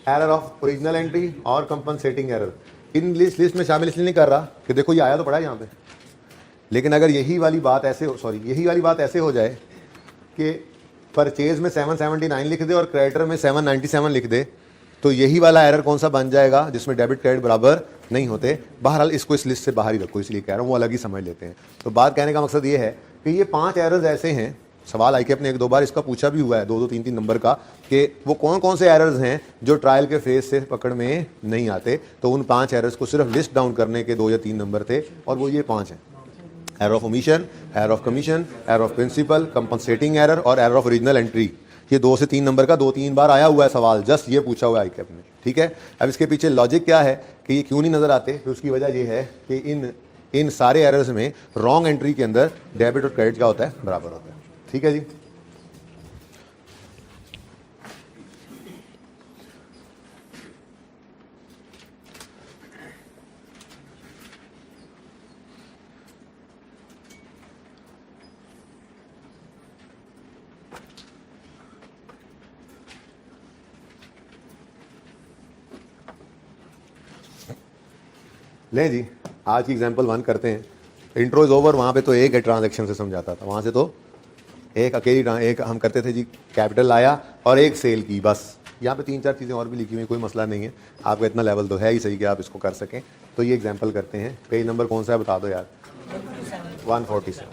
error of original entry और कंपनसेटिंग एरर, इन लिस्ट में शामिल इसलिए नहीं कर रहा कि देखो ये आया तो पड़ा है यहाँ पे, लेकिन अगर यही वाली बात ऐसे हो जाए कि परचेज में 779 लिख दे और क्रेडिटर में 797 लिख दे, तो यही वाला एरर कौन सा बन जाएगा जिसमें डेबिट क्रेडिट बराबर नहीं होते। बहरहाल इसको इस लिस्ट से बाहर ही रखो, इसलिए कह रहा हूँ, वो अलग ही समझ लेते हैं। तो बात कहने का मकसद ये है कि ये 5 एरर्स ऐसे हैं, सवाल ICAP ने 1-2 बार इसका पूछा भी हुआ है, 2-2, 3-3 नंबर का, कि वो कौन कौन से एरर्स हैं जो ट्रायल के फेज से पकड़ में नहीं आते। तो उन 5 एरर्स को सिर्फ लिस्ट डाउन करने के 2 या 3 नंबर थे, और वो ये 5 हैं: error of omission, error of commission, error of principle, compensating error और एरर ऑफ ओरिजिनल एंट्री। ये 2 से 3 नंबर का 2-3 बार आया हुआ है सवाल, जस्ट ये पूछा हुआ है ICAP ने, ठीक है। अब इसके पीछे लॉजिक क्या है कि ये क्यों नहीं नजर आते, तो उसकी वजह ये है कि इन सारे एरर्स में रॉन्ग एंट्री के अंदर डेबिट और क्रेडिट क्या होता है, बराबर होता है, ठीक है जी। लें जी, आज की एग्जाम्पल 1 करते हैं। इंट्रो इज ओवर, वहाँ पे तो एक ट्रांजैक्शन से समझाता था, वहाँ से तो एक हम करते थे जी, कैपिटल लाया और एक सेल की, बस। यहाँ पे 3-4 चीज़ें और भी लिखी हुई, कोई मसला नहीं है, आपका इतना लेवल तो है ही सही कि आप इसको कर सकें। तो ये एग्जाम्पल करते हैं। पेज नंबर कौन सा है बता दो यार? 147।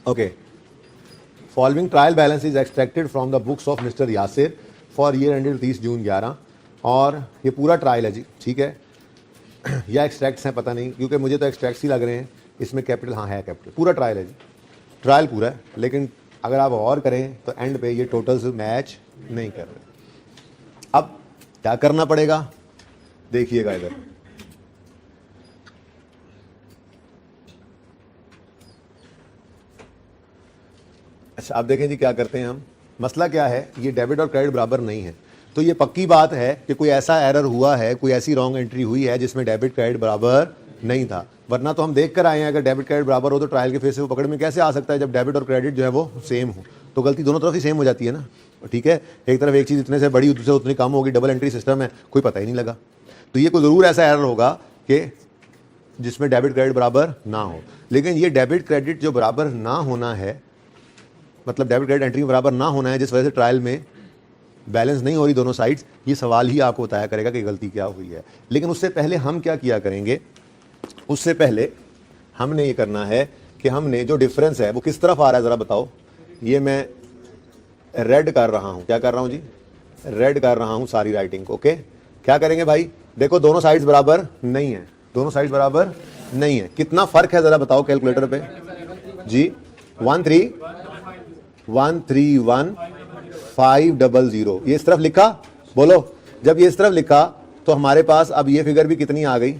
Okay. Following trial balance is extracted from the books of Mr. Yasir for year ended 30 जून 11। और ये पूरा ट्रायल है जी, ठीक है, या एक्सट्रैक्ट्स हैं पता नहीं, क्योंकि मुझे तो एक्सट्रैक्ट्स ही लग रहे हैं। इसमें कैपिटल, हाँ है कैपिटल, पूरा ट्रायल है जी, ट्रायल पूरा है। लेकिन अगर आप और करें तो एंड पे ये टोटल्स मैच नहीं कर रहे। अब क्या करना पड़ेगा, देखिएगा इधर। अच्छा, आप देखें जी क्या करते हैं हम। मसला क्या है, ये डेबिट और क्रेडिट बराबर नहीं है, तो ये पक्की बात है कि कोई ऐसा एरर हुआ है, कोई ऐसी रॉन्ग एंट्री हुई है जिसमें डेबिट क्रेडिट बराबर नहीं था। वरना तो हम देख कर आए हैं, अगर डेबिट क्रेडिट बराबर हो तो ट्रायल के फेस से वो पकड़ में कैसे आ सकता है जब डेबिट और क्रेडिट जो है वो सेम हो। तो गलती दोनों तरफ ही सेम हो जाती है ना, ठीक है। एक तरफ एक चीज़ इतने से बड़ी, दूसरे उतनी कम होगी, डबल एंट्री सिस्टम है, कोई पता ही नहीं लगा। तो ये कोई ज़रूर ऐसा एरर होगा कि जिसमें डेबिट क्रेडिट बराबर ना हो। लेकिन ये डेबिट क्रेडिट जो बराबर ना होना है, मतलब डेबिट क्रेडिट एंट्री बराबर ना होना है, जिस वजह से ट्रायल में बैलेंस नहीं हो रही दोनों साइड्स, ये सवाल ही आपको बताया करेगा कि गलती क्या हुई है। लेकिन उससे पहले हम क्या किया करेंगे, उससे पहले हमने ये करना है कि हमने जो डिफरेंस है वो किस तरफ आ रहा है ज़रा बताओ। ये मैं रेड कर रहा हूँ, क्या कर रहा हूँ जी, रेड कर रहा हूँ सारी राइटिंग को। ओके, क्या करेंगे भाई, देखो दोनों साइड्स बराबर नहीं है, दोनों साइड्स बराबर नहीं है। कितना फ़र्क है ज़रा बताओ कैलकुलेटर पे जी। 131,500, ये इस तरफ लिखा, बोलो। जब ये इस तरफ लिखा तो हमारे पास अब ये फिगर भी कितनी आ गई,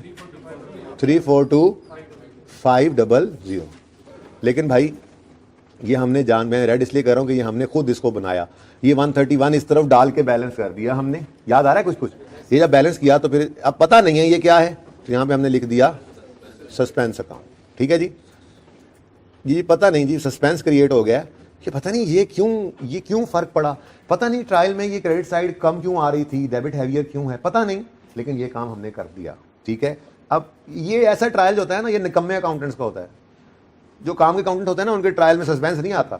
342,500। लेकिन भाई ये हमने मैं रेड इसलिए कर रहा हूं कि ये हमने खुद इसको बनाया। ये 131 इस तरफ डाल के बैलेंस कर दिया हमने, याद आ रहा है कुछ। ये जब बैलेंस किया तो फिर अब पता नहीं है ये क्या है, तो यहां पे हमने लिख दिया सस्पेंस अकाउंट, ठीक है जी। ये पता नहीं जी, सस्पेंस क्रिएट हो गया कि पता नहीं ये क्यों फर्क पड़ा, पता नहीं ट्रायल में ये क्रेडिट साइड कम क्यों आ रही थी, डेबिट हैवियर क्यों है, पता नहीं, लेकिन ये काम हमने कर दिया, ठीक है। अब ये ऐसा ट्रायल जो होता है ना, ये निकम्मे अकाउंटेंट्स का होता है। जो काम के अकाउंटेंट होते हैं ना, उनके ट्रायल में सस्पेंस नहीं आता।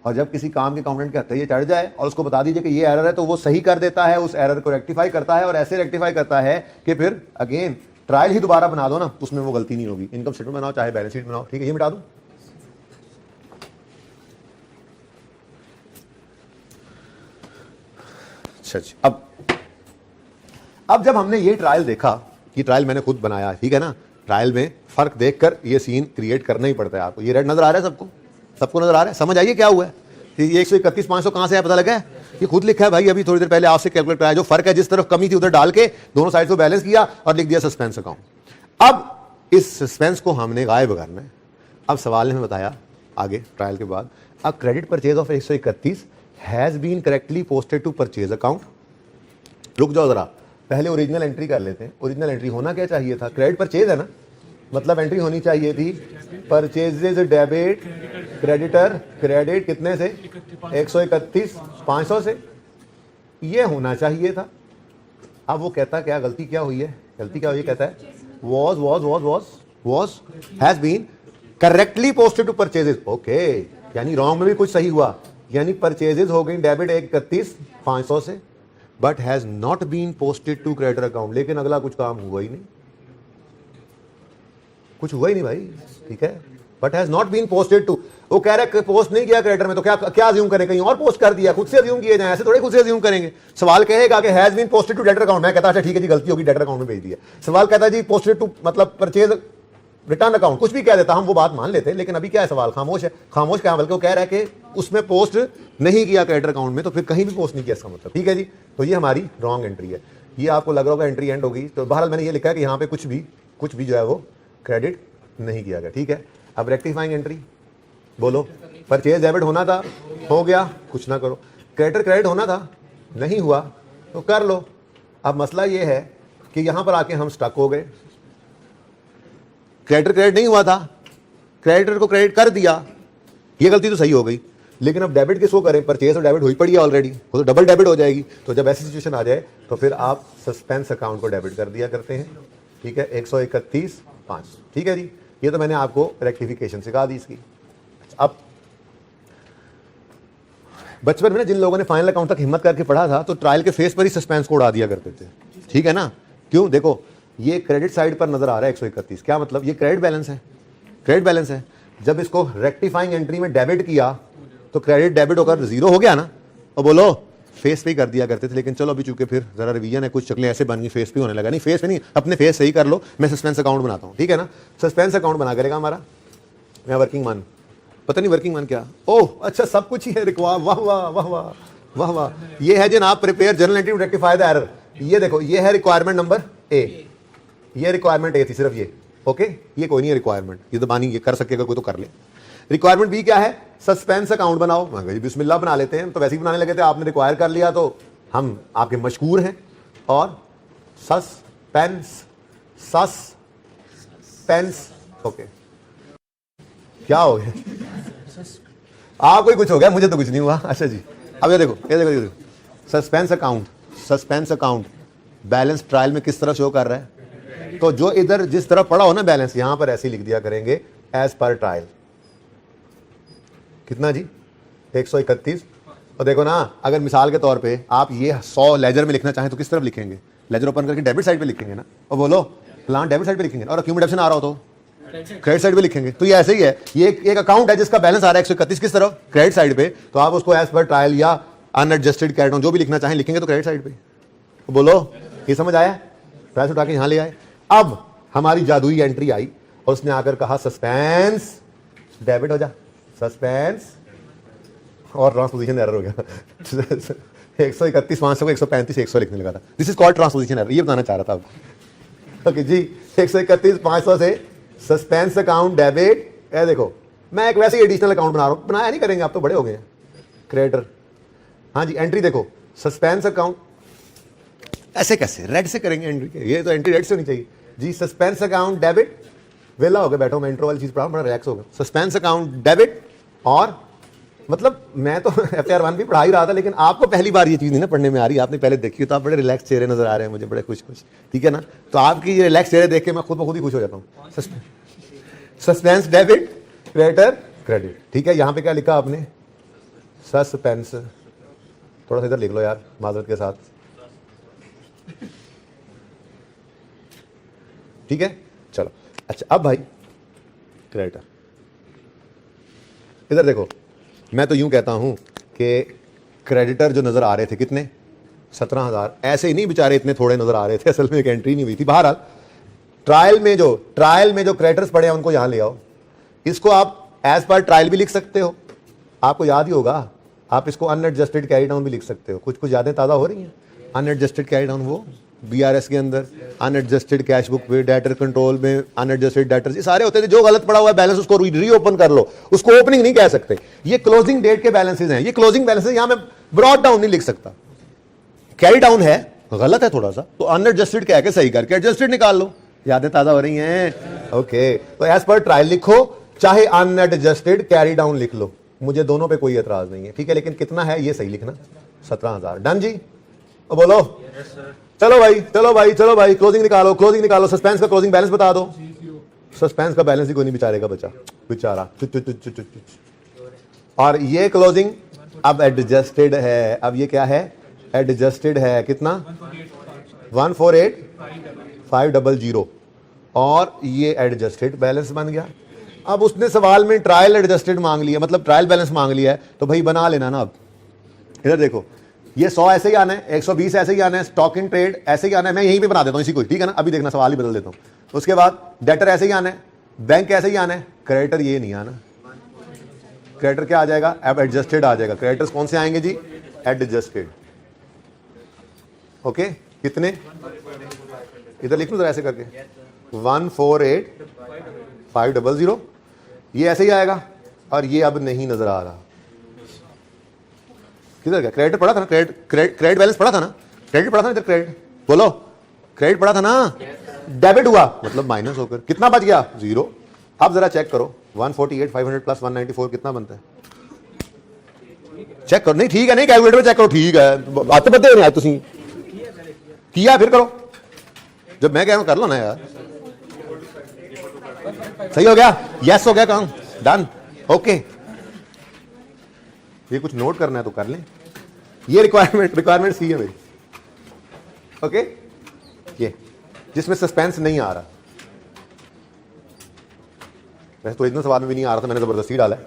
और जब किसी काम के अकाउंटेंट के हत्थे ये चढ़ जाए और उसको बता दीजिए कि ये एरर है, तो वो सही कर देता है, उस एरर को रेक्टिफाई करता है, और ऐसे रेक्टिफाई करता है कि फिर अगेन ट्रायल ही दोबारा बना दो ना, उसमें वो गलती नहीं होगी। इनकम स्टेटमेंट बनाओ चाहे बैलेंस शीट बनाओ, ठीक है। ये मिटा दूं, अच्छा। अब जब हमने ये ट्रायल देखा, कि ट्रायल मैंने खुद बनाया, ठीक है ना, ट्रायल में फर्क देखकर ये सीन क्रिएट करना ही पड़ता है आपको। ये रेड नजर आ रहा है सबको नजर आ रहा है, समझ आइए क्या हुआ है। ये 131,500 कहां से है पता लगा है, ये खुद लिखा है भाई, अभी थोड़ी देर पहले आपसे कैलकुलेट कराया। जो फर्क है, जिस तरफ कमी थी उधर डाल के दोनों साइड को बैलेंस किया और लिख दिया सस्पेंस अकाउंट। अब इस सस्पेंस को हमने गायब करना है। अब सवाल ने हमें बताया आगे ट्रायल के बाद, a credit purchase of 131 has been correctly posted to purchase account. रुक जाओ जरा, पहले ओरिजिनल एंट्री कर लेते हैं। ओरिजिनल एंट्री होना क्या चाहिए था, क्रेडिट परचेज है ना, मतलब एंट्री होनी चाहिए थी परचेजेज डेबिट क्रेडिटर क्रेडिट कितने से 131,500 से, ये होना चाहिए था। अब वो कहता क्या, गलती क्या हुई है, गलती क्या हुई है, कहता है was has been correctly posted to purchases। Okay, यानी रॉन्ग में भी कुछ सही हुआ, यानी परचेजेज हो गई डेबिट 131,500 से, but has not been posted to creditor account. लेकिन अगला कुछ काम हुआ ही नहीं, कुछ हुआ ही नहीं भाई, ठीक है, but has not been posted to. वो कह रहा है पोस्ट नहीं किया क्रेडिटर में, तो क्या क्या अज्यूम करें, कहीं और पोस्ट कर दिया, खुद से अज्यूम किए जाए, ऐसे थोड़े खुद से अज्यूम करेंगे। सवाल कहेगा कि has been posted to debtor account, मैं कहता अच्छा ठीक है जी गलती होगी, डेटर अकाउंट में भेज दिया। सवाल कहता है जी पोस्टेड टू मतलब परचेज रिटर्न अकाउंट, कुछ भी कह देता, हम वो बात मान लेते हैं, लेकिन अभी क्या है सवाल खामोश है। खामोश क्या, बल्कि वो कह रहा है कि उसमें पोस्ट नहीं किया क्रेडिटर अकाउंट में, तो फिर कहीं भी पोस्ट नहीं किया इसका मतलब, ठीक है जी। तो ये हमारी रॉन्ग एंट्री है, ये आपको लग रहा होगा एंट्री एंड होगी। तो बहरहाल मैंने ये लिखा है कि यहाँ पे कुछ भी जो है वो क्रेडिट नहीं किया गया, ठीक है। अब रेक्टिफाइंग एंट्री बोलो, परचेज डेबिट होना था, हो गया, कुछ ना करो। क्रेडिटर क्रेडिट होना था, नहीं हुआ, तो कर लो। अब मसला ये है कि यहां पर आके हम स्टक हो गए, क्रेडिटर क्रेडिट नहीं हुआ था, क्रेडिटर को क्रेडिट कर दिया, ये गलती तो सही हो गई, लेकिन अब डेबिट किसको करें, परचेज और डेबिट हुई पड़ी है ऑलरेडी, वो तो डबल डेबिट हो जाएगी। तो जब ऐसी सिचुएशन आ जाए तो फिर आप सस्पेंस अकाउंट को डेबिट कर दिया करते हैं, ठीक है, 131,500, ठीक है जी। ये तो मैंने आपको रेक्टिफिकेशन सिखा दी इसकी। अब बचपन में जिन लोगों ने फाइनल अकाउंट तक हिम्मत करके पढ़ा था, तो ट्रायल के फेस पर ही सस्पेंस को उड़ा दिया करते थे, ठीक है ना। क्यों, देखो ये क्रेडिट साइड पर नजर आ रहा है 131, क्या मतलब, ये क्रेडिट बैलेंस है, क्रेडिट बैलेंस है। जब इसको रेक्टिफाइंग एंट्री में डेबिट किया तो क्रेडिट डेबिट होकर जीरो हो गया ना, और बोलो फेस पे ही कर दिया करते थे। लेकिन चलो अभी चूंकि फिर जरा रिवीजन है, कुछ शक्लें ऐसे बन गई, फेस पे होने लगा। नहीं फेस पे नहीं, अपने फेस सही कर लो, मैं सस्पेंस अकाउंट बनाता हूँ, ठीक है ना। सस्पेंस अकाउंट बना करेगा हमारा, मैं वर्किंग मान, पता नहीं वर्किंग मान क्या, ओह अच्छा सब कुछ ही है, वाह वाह वाह वाह वाह वाह वाह। ये है जनाब prepare journal entry to rectify the error. ये देखो, ये है रिक्वायरमेंट नंबर ए, ये रिक्वायरमेंट ए थी सिर्फ ये, ओके, ये कोई नहीं है रिक्वायरमेंट, ये तो बानी ये कर सकेगा कोई तो कर ले। रिक्वायरमेंट बी क्या है, सस्पेंस अकाउंट बनाओ। बिस्मिल्लाह बना लेते हैं, तो वैसे ही बनाने लगे थे, आपने रिक्वायर कर लिया तो हम आपके मशकूर हैं। और सस्पेंस ओके, क्या हो गया, आपको ही कुछ हो गया, मुझे तो कुछ नहीं हुआ। अच्छा जी, अब ये देखो, ये देखो, सस्पेंस अकाउंट बैलेंस ट्रायल में किस तरह शो कर रहा है, तो जो इधर जिस तरह पड़ा हो ना बैलेंस, यहां पर ऐसे लिख दिया करेंगे एज पर ट्रायल। कितना जी, 131। और देखो ना, अगर मिसाल के तौर पे आप ये 100 लेजर में लिखना चाहें तो किस तरफ लिखेंगे, लेजर ओपन करके डेबिट साइड पे लिखेंगे ना, और बोलो प्लान डेबिट साइड पे लिखेंगे, और अक्यूमुलेशन आ रहा हो तो क्रेडिट साइड पे लिखेंगे। तो ये ऐसे ही है, ये एक अकाउंट है जिसका बैलेंस आ रहा है 131 किस तरफ, क्रेडिट साइड पे, तो आप उसको एज पर ट्रायल या अनएडजस्टेड कैरेट डाउन जो भी लिखना चाहें लिखेंगे तो क्रेडिट साइड पे। तो बोलो ये समझ आया, ट्रायल उठा के यहां ले आए। अब हमारी जादुई एंट्री आई और उसने आकर कहा सस्पेंस डेबिट हो जा, सस्पेंस, और ट्रांसपोजिशन एरर हो गया 131,500 को 135,100 लिखने लगा था। This is called transposition error, ये बताना चाह रहा था। ओके जी, 131,500 से सस्पेंस अकाउंट डेबिट, ये देखो मैं एक वैसे ही एडिशनल अकाउंट बना रहा हूं, बनाया नहीं करेंगे आप तो बड़े हो गए हैं, क्रेडिटर। हाँ जी, एंट्री देखो, सस्पेंस अकाउंट, ऐसे कैसे रेड से करेंगे एंट्री, ये तो एंट्री रेड से होनी चाहिए जी। सस्पेंस अकाउंट डेबिट, वेला हो गया, बैठो मैं इंट्रो वाली चीज पढ़ा, बड़ा रिलैक्स हो गया। सस्पेंस अकाउंट डेबिट, और मतलब मैं तो FR 1 भी पढ़ा ही रहा था, लेकिन आपको पहली बार ये चीज नहीं ना पढ़ने में आ रही, आपने पहले देखी तो आप बड़े रिलैक्स चेहरे नजर आ रहे हैं मुझे, बड़े खुश, ठीक है ना। तो आपकी ये रिलैक्स चेहरे देख के मैं खुद ब खुद ही खुश हो जाता हूँ। सस्पेंस डेबिट क्रेडिटर क्रेडिट, ठीक है। यहाँ पे क्या लिखा आपने, सस्पेंस, थोड़ा सा इधर लिख लो यार माजरत के साथ, ठीक है। चलो अच्छा, अब भाई क्रेडिटर, इधर देखो, मैं तो यूं कहता हूं कि क्रेडिटर जो नजर आ रहे थे कितने, 17,000, ऐसे ही नहीं बेचारे इतने थोड़े नजर आ रहे थे, असल में एक एंट्री नहीं हुई थी। बहरहाल ट्रायल में जो क्रेडिटर्स पड़े हैं उनको यहां ले आओ। इसको आप एज पर ट्रायल भी लिख सकते हो, आपको याद ही होगा, आप इसको अनएडजस्टेड कैरी डाउन भी लिख सकते हो। कुछ यादें ताज़ा हो रही हैं। अनएडजस्टेड कैरी डाउन वो BRS के अंदर, अनएडजस्टेड कैश बुक पे, डेटर कंट्रोल में अनएडजस्टेड डेटर्स, ये सारे होते थे। जो गलत पड़ा हुआ है बैलेंस उसको रीओपन कर लो, उसको ओपनिंग नहीं कह सकते, ये क्लोजिंग डेट के बैलेंसेज हैं। ये क्लोजिंग बैलेंसेज, यहां मैं ब्रॉड डाउन नहीं लिख सकता, कैरी डाउन है गलत है थोड़ा सा, तो अनएडजस्टेड कह के सही करके एडजस्टेड निकाल लो। यादें ताजा हो रही हैं? ओके, तो एज पर ट्रायल लिखो, चाहे अनएडजस्टेड कैरी डाउन लिख लो, मुझे दोनों पे कोई एतराज नहीं है, ठीक है, लेकिन कितना है ये सही लिखना। 17,000। डन जी? तो बोलो चलो भाई, चलो भाई, चलो भाई, क्लोजिंग निकालो, क्लोजिंग निकालो, सस्पेंस का क्लोजिंग बैलेंस बता दो। सस्पेंस का बैलेंस ही कोई नहीं बेचारे का बचा, बेचारा। और ये क्लोजिंग अब एडजस्टेड है, अब ये क्या है? एडजस्टेड है, कितना? 148,500, और ये एडजस्टेड बैलेंस बन गया। अब उसने सवाल में ट्रायल एडजस्टेड मांग लिया, मतलब ट्रायल बैलेंस मांग लिया है, तो भाई बना लेना ना। अब इधर देखो, ये 100 ऐसे ही आना है, 120 ऐसे ही आना है, स्टॉक इन ट्रेड ऐसे ही आना है, मैं यहीं पे बना देता हूं इसी को, ठीक है ना। अभी देखना, सवाल ही बदल देता हूं। उसके बाद डेटर ऐसे ही आना है, बैंक ऐसे ही आना है, क्रेडिटर ये नहीं आना। क्रेडिटर क्या आ जाएगा? अब एडजस्टेड आ जाएगा। क्रेडिटर्स कौन से आएंगे जी? एडजस्टेड। ओके, कितने? इधर लिख लो जरा ऐसे करके, 148,500, ये ऐसे ही आएगा, और ये अब नहीं नजर आ रहा। किधर गया? क्रेडिट पड़ा था ना, क्रेडिट बैलेंस पड़ा था ना, क्रेडिट पड़ा था ना इधर, क्रेडिट बोलो, क्रेडिट पड़ा था ना, डेबिट हुआ मतलब माइनस होकर कितना बच गया? 0। अब जरा चेक करो, 148,500 प्लस 194 कितना बनता है? चेक करो। नहीं ठीक है, नहीं कैलकुलेटर में चेक करो, ठीक है, आते बदे नहीं आए तुम किया, फिर करो, जब मैं कह रहा हूं कर लो ना यार। सही हो गया? यस हो गया काम, डन, ओके। ये कुछ नोट करना है तो कर लें, ये रिक्वायरमेंट सी है मेरी, ओके। ये जिसमें सस्पेंस नहीं आ रहा, वैसे तो ओरिजिनल सवाल में भी नहीं आ रहा था, मैंने जबरदस्ती डाला है,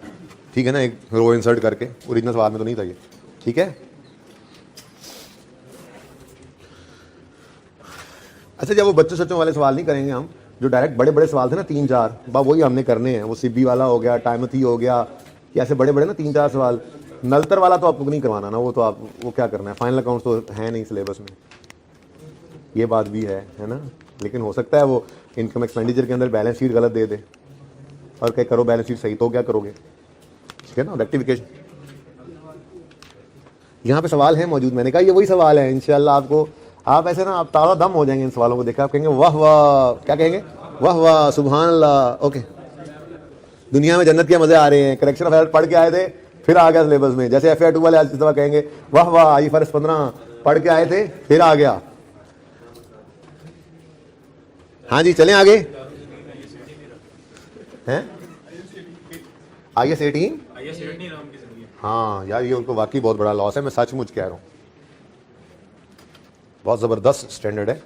ठीक है ना, एक रो इंसर्ट करके, ओरिजिनल सवाल में तो नहीं था ये, ठीक है। अच्छा, जब वो बच्चों सच्चों वाले सवाल नहीं करेंगे हम, जो डायरेक्ट बड़े बड़े सवाल थे ना 3-4, वही हमने करने हैं। वो सिब्बी वाला हो गया, टाइमथी हो गया, ऐसे बड़े बड़े ना 3-4 सवाल। नलतर वाला तो आपको नहीं करवाना ना, वो तो आप वो क्या करना है, फाइनल अकाउंट्स तो है नहीं सिलेबस में, ये बात भी है ना। लेकिन हो सकता है वो इनकम एक्सपेंडिचर के अंदर बैलेंस शीट गलत दे दे और क्या करो, बैलेंस शीट सही तो क्या करोगे, ठीक है ना, रेक्टिफिकेशन। यहाँ पे सवाल है मौजूद, मैंने कहा ये वही सवाल है, इंशाल्लाह आपको, आप ऐसे ना आप तारा दम हो जाएंगे इन सवालों को देखा, आप कहेंगे वाह वाह, क्या कहेंगे? वाह वाह, सुभान अल्लाह। ओके, दुनिया में जन्नत के मजे आ रहे हैं। करेक्शन ऑफ एरर पढ़ के आए थे, फिर आ गया सिलेबस में, जैसे FA 2 वाले आज इस दफा कहेंगे वाह वाह, IFRS 15 पढ़ के आए थे, फिर आ गया। हाँ जी, चलें आगे हैं। IAS 18, हाँ यार, ये उनको वाकई बहुत बड़ा लॉस है, मैं सचमुच कह रहा हूँ, बहुत ज़बरदस्त स्टैंडर्ड है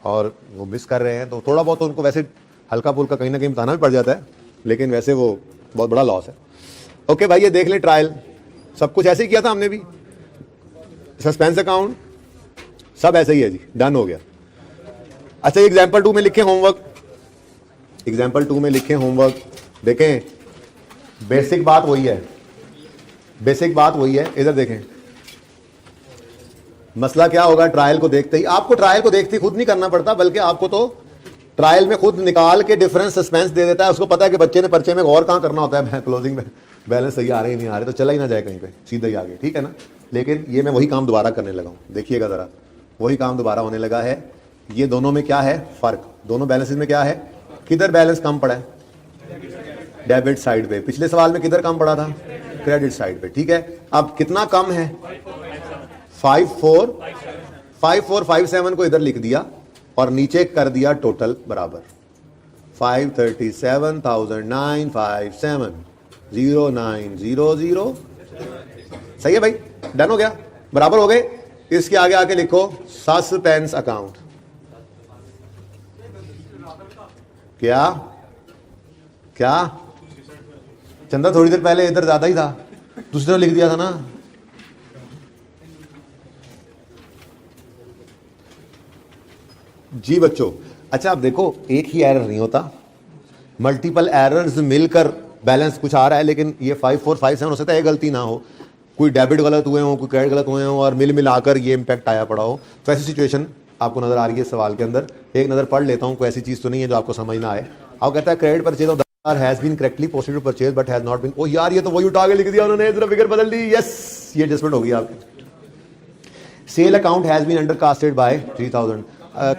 और वो मिस कर रहे हैं। तो थोड़ा बहुत तो उनको वैसे हल्का फुल्का कहीं ना कहीं बताना भी पड़ जाता है, लेकिन वैसे वो बहुत बड़ा लॉस है। ओके भाई, ये देख ले ट्रायल, सब कुछ ऐसे ही किया था हमने भी, सस्पेंस अकाउंट सब ऐसे ही है जी, डन हो गया। अच्छा, एग्जाम्पल 2 में लिखे होमवर्क, एग्जाम्पल 2 में लिखे होमवर्क, देखें बेसिक बात वही है, बेसिक बात वही है। इधर देखें, मसला क्या होगा, ट्रायल को देखते ही, आपको ट्रायल को देखते ही खुद नहीं करना पड़ता, बल्कि आपको तो ट्रायल में खुद निकाल के डिफरेंस सस्पेंस दे देता है। उसको पता है कि बच्चे ने पर्चे में गौर कहाँ करना होता है, क्लोजिंग में बैलेंस सही आ रहे नहीं आ रहे, तो चला ही ना जाए कहीं पे, सीधा ही आगे, ठीक है ना। लेकिन ये मैं वही काम दोबारा करने लगा हूँ, देखिएगा जरा, वही काम दोबारा होने लगा है। ये दोनों में क्या है फर्क, दोनों बैलेंसेज में क्या है, किधर बैलेंस कम पड़ा है, डेबिट साइड पे। पिछले सवाल में किधर कम पड़ा था, क्रेडिट साइड पे, ठीक है। अब कितना कम है, 5457 को इधर लिख दिया और नीचे कर दिया टोटल बराबर 537,957,0900। सही है भाई, डन हो गया, बराबर हो गए। इसके आगे आके लिखो सस्पेंस अकाउंट। क्या क्या चंदा थोड़ी देर पहले इधर ज्यादा ही था, दूसरी तरफ लिख दिया था ना। जी बच्चों, अच्छा अब देखो, एक ही एरर नहीं होता, मल्टीपल एरर्स मिलकर बैलेंस कुछ आ रहा है, लेकिन ये 5457 हो सकता है गलती ना हो, कोई डेबिट गलत हुए हो, कोई क्रेडिट गलत हुए हो और मिलाकर ये इम्पैक्ट आया पड़ा हो। तो ऐसी सिचुएशन आपको नजर आ रही है सवाल के अंदर। एक नजर पढ़ लेता हूँ, कोई ऐसी चीज तो नहीं है जो आपको समझ ना आए। आप कहता है credit purchase of has been correctly posted to purchase but has not been. ओ यार, ये तो वही उठा के लिख दिया उन्होंने, जरा फिगर बदल दी। यस, ये एडजस्टमेंट होगी आपकी। Sale account has been under casted by 3000,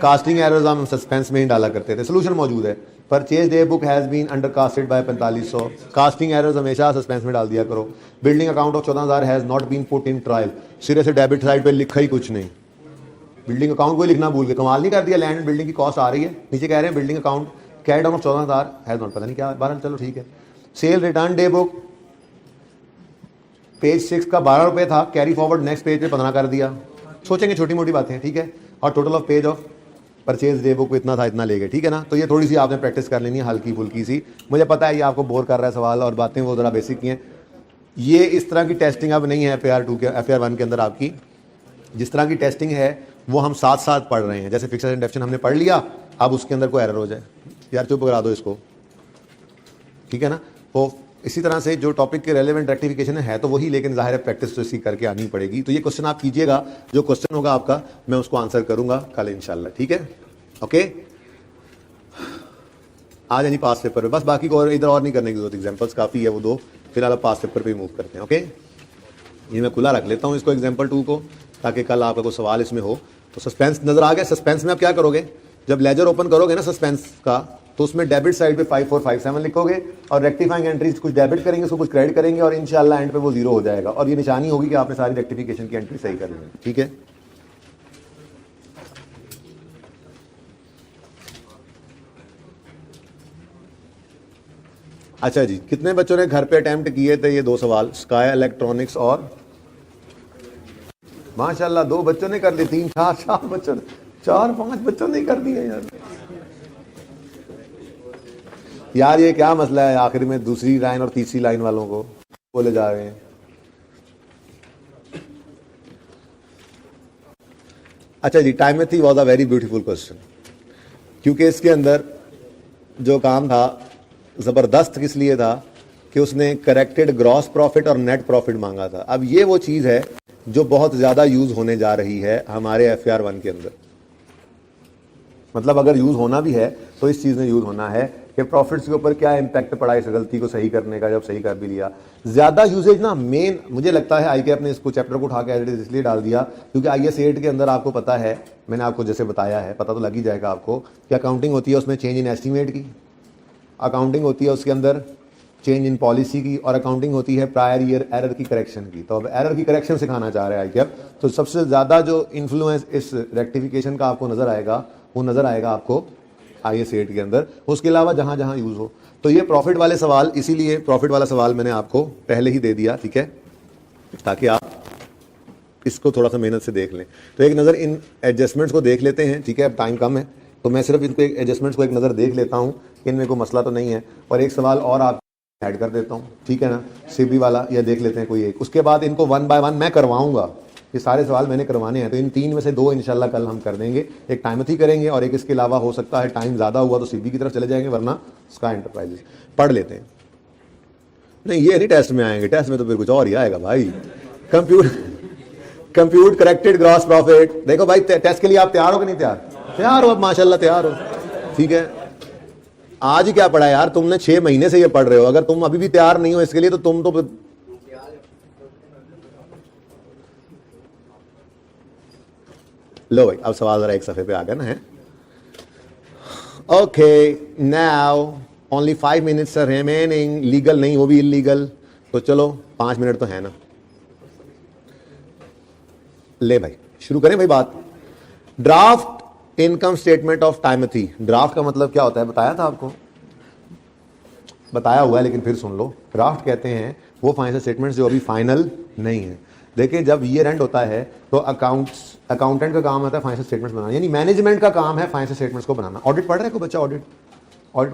casting errors हम सस्पेंस में ही डाला करते थे, सोल्यूशन मौजूद है। Purchase day book has been under casted by 4500, casting errors हमेशा सस्पेंस में डाल दिया करो। Building account of 14000 has not been put in trial, सिरे से डेबिट साइड पे लिखा ही कुछ नहीं, बिल्डिंग अकाउंट को लिखना भूल गए, कमाल नहीं कर दिया। लैंड बिल्डिंग की कॉस्ट आ रही है, नीचे कह रहे हैं building account carry down of 14000 has not, पता नहीं क्या 12, चलो ठीक है। Cell return day book page 6 का 12 रुपये था, कैरी फॉरवर्ड नेक्स्ट पेज पे 15 कर दिया, सोचेंगे छोटी मोटी बातें, ठीक है। और total of page of purchase day book इतना था, इतना ले गए, ठीक है ना। तो ये थोड़ी सी आपने प्रैक्टिस कर लेनी है, हल्की फुल्की सी। मुझे पता है ये आपको बोर कर रहा है सवाल और बातें वो ज़रा बेसिक की हैं। ये इस तरह की टेस्टिंग अब नहीं है FAR 2 के FAR 1 के अंदर आपकी, जिस तरह की टेस्टिंग है वो हम साथ साथ पढ़ रहे हैं। जैसे फिक्सेड एंड डेफिनेशन हमने पढ़ लिया, अब उसके अंदर कोई एरर हो जाए यार चुप करा दो इसको, ठीक है ना। तो इसी तरह से जो टॉपिक के रेलेवेंट रेक्टिफिकेशन है तो वही, लेकिन जाहिर है प्रैक्टिस तो इसकी करके आनी पड़ेगी। तो ये क्वेश्चन आप कीजिएगा, जो क्वेश्चन होगा आपका मैं उसको आंसर करूंगा कल इंशाल्लाह, ठीक है। ओके, आज यानी पास पेपर पे बस, बाकी को और इधर और नहीं करने की जरूरत, एग्जाम्पल्स काफ़ी है वो दो, फिलहाल पास पेपर पे मूव करते हैं। ओके, ये मैं खुला रख लेता हूँ इसको एग्जाम्पल 2 को, ताकि कल आपका कोई सवाल इसमें हो तो सस्पेंस नजर आ गया। सस्पेंस में आप क्या करोगे, जब लेजर ओपन करोगे ना सस्पेंस का, तो उसमें डेबिट साइड पे 5457 लिखोगे और रेक्टिफाइंग एंट्रीज कुछ डेबिट करेंगे, उसको कुछ क्रेडिट करेंगे और इंशाल्लाह एंड पे वो 0 हो जाएगा और ये निशानी होगी कि आपने सारी रेक्टिफिकेशन की एंट्री सही कर ली, ठीक है। अच्छा जी, कितने बच्चों ने घर पे अटेम्प्ट किए थे ये 2 सवाल, स्काई इलेक्ट्रॉनिक्स और माशाल्लाह 2 बच्चों ने कर ली, 3 4 बच्चों ने, 4-5 बच्चों ने कर दिए यार ये क्या मसला है, आखिर में दूसरी लाइन और तीसरी लाइन वालों को बोले जा रहे हैं। अच्छा जी, Timothy was a very beautiful question, क्योंकि इसके अंदर जो काम था जबरदस्त किस लिए था कि उसने करेक्टेड ग्रॉस प्रॉफिट और नेट प्रॉफिट मांगा था। अब ये वो चीज है जो बहुत ज्यादा यूज होने जा रही है हमारे FAR 1 के अंदर, मतलब अगर यूज होना भी है तो इस चीज में यूज होना है कि प्रॉफिट्स के ऊपर क्या इंपैक्ट पड़ा इस गलती को सही करने का, जब सही कर भी लिया। ज्यादा यूजेज ना मेन मुझे लगता है ICAP ने इसको चैप्टर को उठा के इसलिए डाल दिया क्योंकि IAS 8 के अंदर आपको पता है, मैंने आपको जैसे बताया है, पता तो लग ही जाएगा आपको कि अकाउंटिंग होती है उसमें चेंज इन एस्टीमेट की, अकाउंटिंग होती है उसके अंदर चेंज इन पॉलिसी की, और अकाउंटिंग होती है प्रायर ईयर एरर की करेक्शन की। तो अब एरर की करेक्शन सिखाना चाह रहे हैं ICAP, तो सबसे ज़्यादा जो इन्फ्लुएंस इस रेक्टिफिकेशन का आपको नज़र आएगा वो नज़र आएगा आपको IAS 8 के अंदर, उसके अलावा जहाँ जहाँ यूज़ हो। तो ये प्रॉफिट वाले सवाल, इसीलिए प्रॉफिट वाला सवाल मैंने आपको पहले ही दे दिया, ठीक है, ताकि आप इसको थोड़ा सा मेहनत से देख लें। तो एक नज़र इन एडजस्टमेंट्स को देख लेते हैं, ठीक है, अब टाइम कम है तो मैं सिर्फ इनको एक एडजस्टमेंट्स को एक नज़र देख लेता हूँ, इनमें कोई मसला तो नहीं है, और एक सवाल और आप ऐड कर देता हूँ, ठीक है ना, CB वाला, या देख लेते हैं कोई एक। उसके बाद इनको 1 बाय 1 मैं करवाऊंगा, ये सारे सवाल मैंने करवाने हैं, तो इन 3 में से 2 इंशाल्लाह कल हम कर देंगे, एक टाइमथी करेंगे और एक इसके अलावा हो सकता है टाइम ज़्यादा हुआ तो CB की तरफ चले जाएंगे, वरना स्काई एंटरप्राइजेस पढ़ लेते हैं। नहीं ये नहीं टेस्ट में आएंगे, टेस्ट में तो फिर कुछ और ही आएगा भाई। कंप्यूट करेक्टेड ग्रॉस प्रॉफिट, देखो भाई टेस्ट के लिए आप तैयार हो कि नहीं तैयार? तैयार हो, अब माशाल्लाह तैयार हो, ठीक है। आज ही क्या पढ़ा यार तुमने, 6 महीने से ये पढ़ रहे हो, अगर तुम अभी भी तैयार नहीं हो इसके लिए तो तुम तो लो भाई, अब सवाल जरा एक सफे पे आ गया ना है। Okay, now only 5 minutes are remaining, legal नहीं वो भी इलीगल, तो चलो 5 मिनट तो है ना, ले भाई शुरू करें भाई बात। Draft income statement of Timothy, draft का मतलब क्या होता है बताया था आपको, बताया हुआ है लेकिन फिर सुन लो। ड्राफ्ट कहते हैं वो फाइनेंशियल स्टेटमेंट्स जो अभी फाइनल नहीं है। देखिए जब ईयर एंड होता है तो अकाउंटेंट का काम होता है फाइनेंशियल स्टेटमेंट्स बनाना, यानी मैनेजमेंट का काम है फाइनेंशियल स्टेटमेंट्स को बनाना। ऑडिट पढ़ रहा है कोई बच्चा? ऑडिट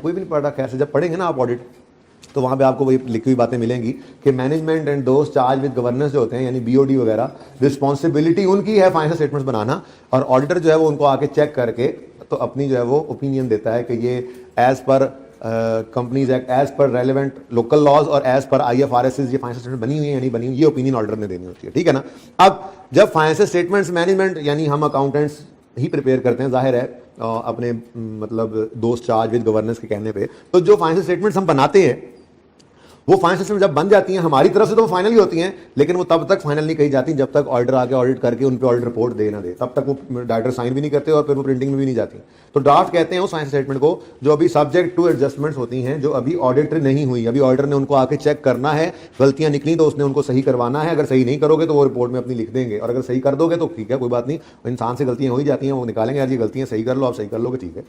कोई भी नहीं पढ़ रहा, खैर से जब पढ़ेंगे ना आप ऑडिट तो वहाँ पे आपको वही लिखी हुई बातें मिलेंगी कि मैनेजमेंट एंड दोस्त चार्ज विद गवर्नेंस जो होते हैं यानी BOD वगैरह, रिस्पॉन्सिबिलिटी उनकी है फाइनेंशियल स्टेटमेंट्स बनाना, और ऑडिटर जो है वो उनको आके चेक करके तो अपनी जो है वो ओपिनियन देता है कि ये as per companies act, as per relevant local laws और एज पर IFRS ये फाइनेंशियल स्टेटमेंट बनी हुई है या नहीं बनी हुई, ये ओपिनियन ऑडिटर ने देनी होती है, ठीक है ना। अब जब फाइनेंशियल स्टेटमेंट्स मैनेजमेंट यानी हम अकाउंटेंट्स ही प्रिपेयर करते हैं, जाहिर है अपने मतलब दोस्त चार्ज विद गवर्नेंस के कहने पे, तो जो फाइनेंशियल स्टेटमेंट्स हम बनाते हैं वो फाइनेंशियल स्टेटमेंट जब बन जाती हैं हमारी तरफ से तो वो फाइनल ही होती हैं, लेकिन वो तब तक फाइनल नहीं कही जाती जब तक ऑडिटर आके ऑडिट करके उन पे ऑडिट रिपोर्ट दे ना दे, तब तक वो डायरेक्टर साइन भी नहीं करते और फिर वो प्रिंटिंग में भी नहीं जाती। तो ड्राफ्ट कहते हैं उस फाइनेंशियल स्टेटमेंट को जो अभी सब्जेक्ट टू एडजस्टमेंट्स होती हैं, जो अभी ऑडिटर नहीं हुई, अभी ऑडिटर ने उनको आके चेक करना है, गलतियां निकली तो उसने उनको सही करवाना है, अगर सही नहीं करोगे तो वो रिपोर्ट में अपनी लिख देंगे, और अगर सही कर दोगे तो ठीक है कोई बात नहीं, इंसान से गलतियां हो ही जाती हैं, वो निकालेंगे यार ये गलतियां सही कर लो, आप सही कर लोगे, ठीक है,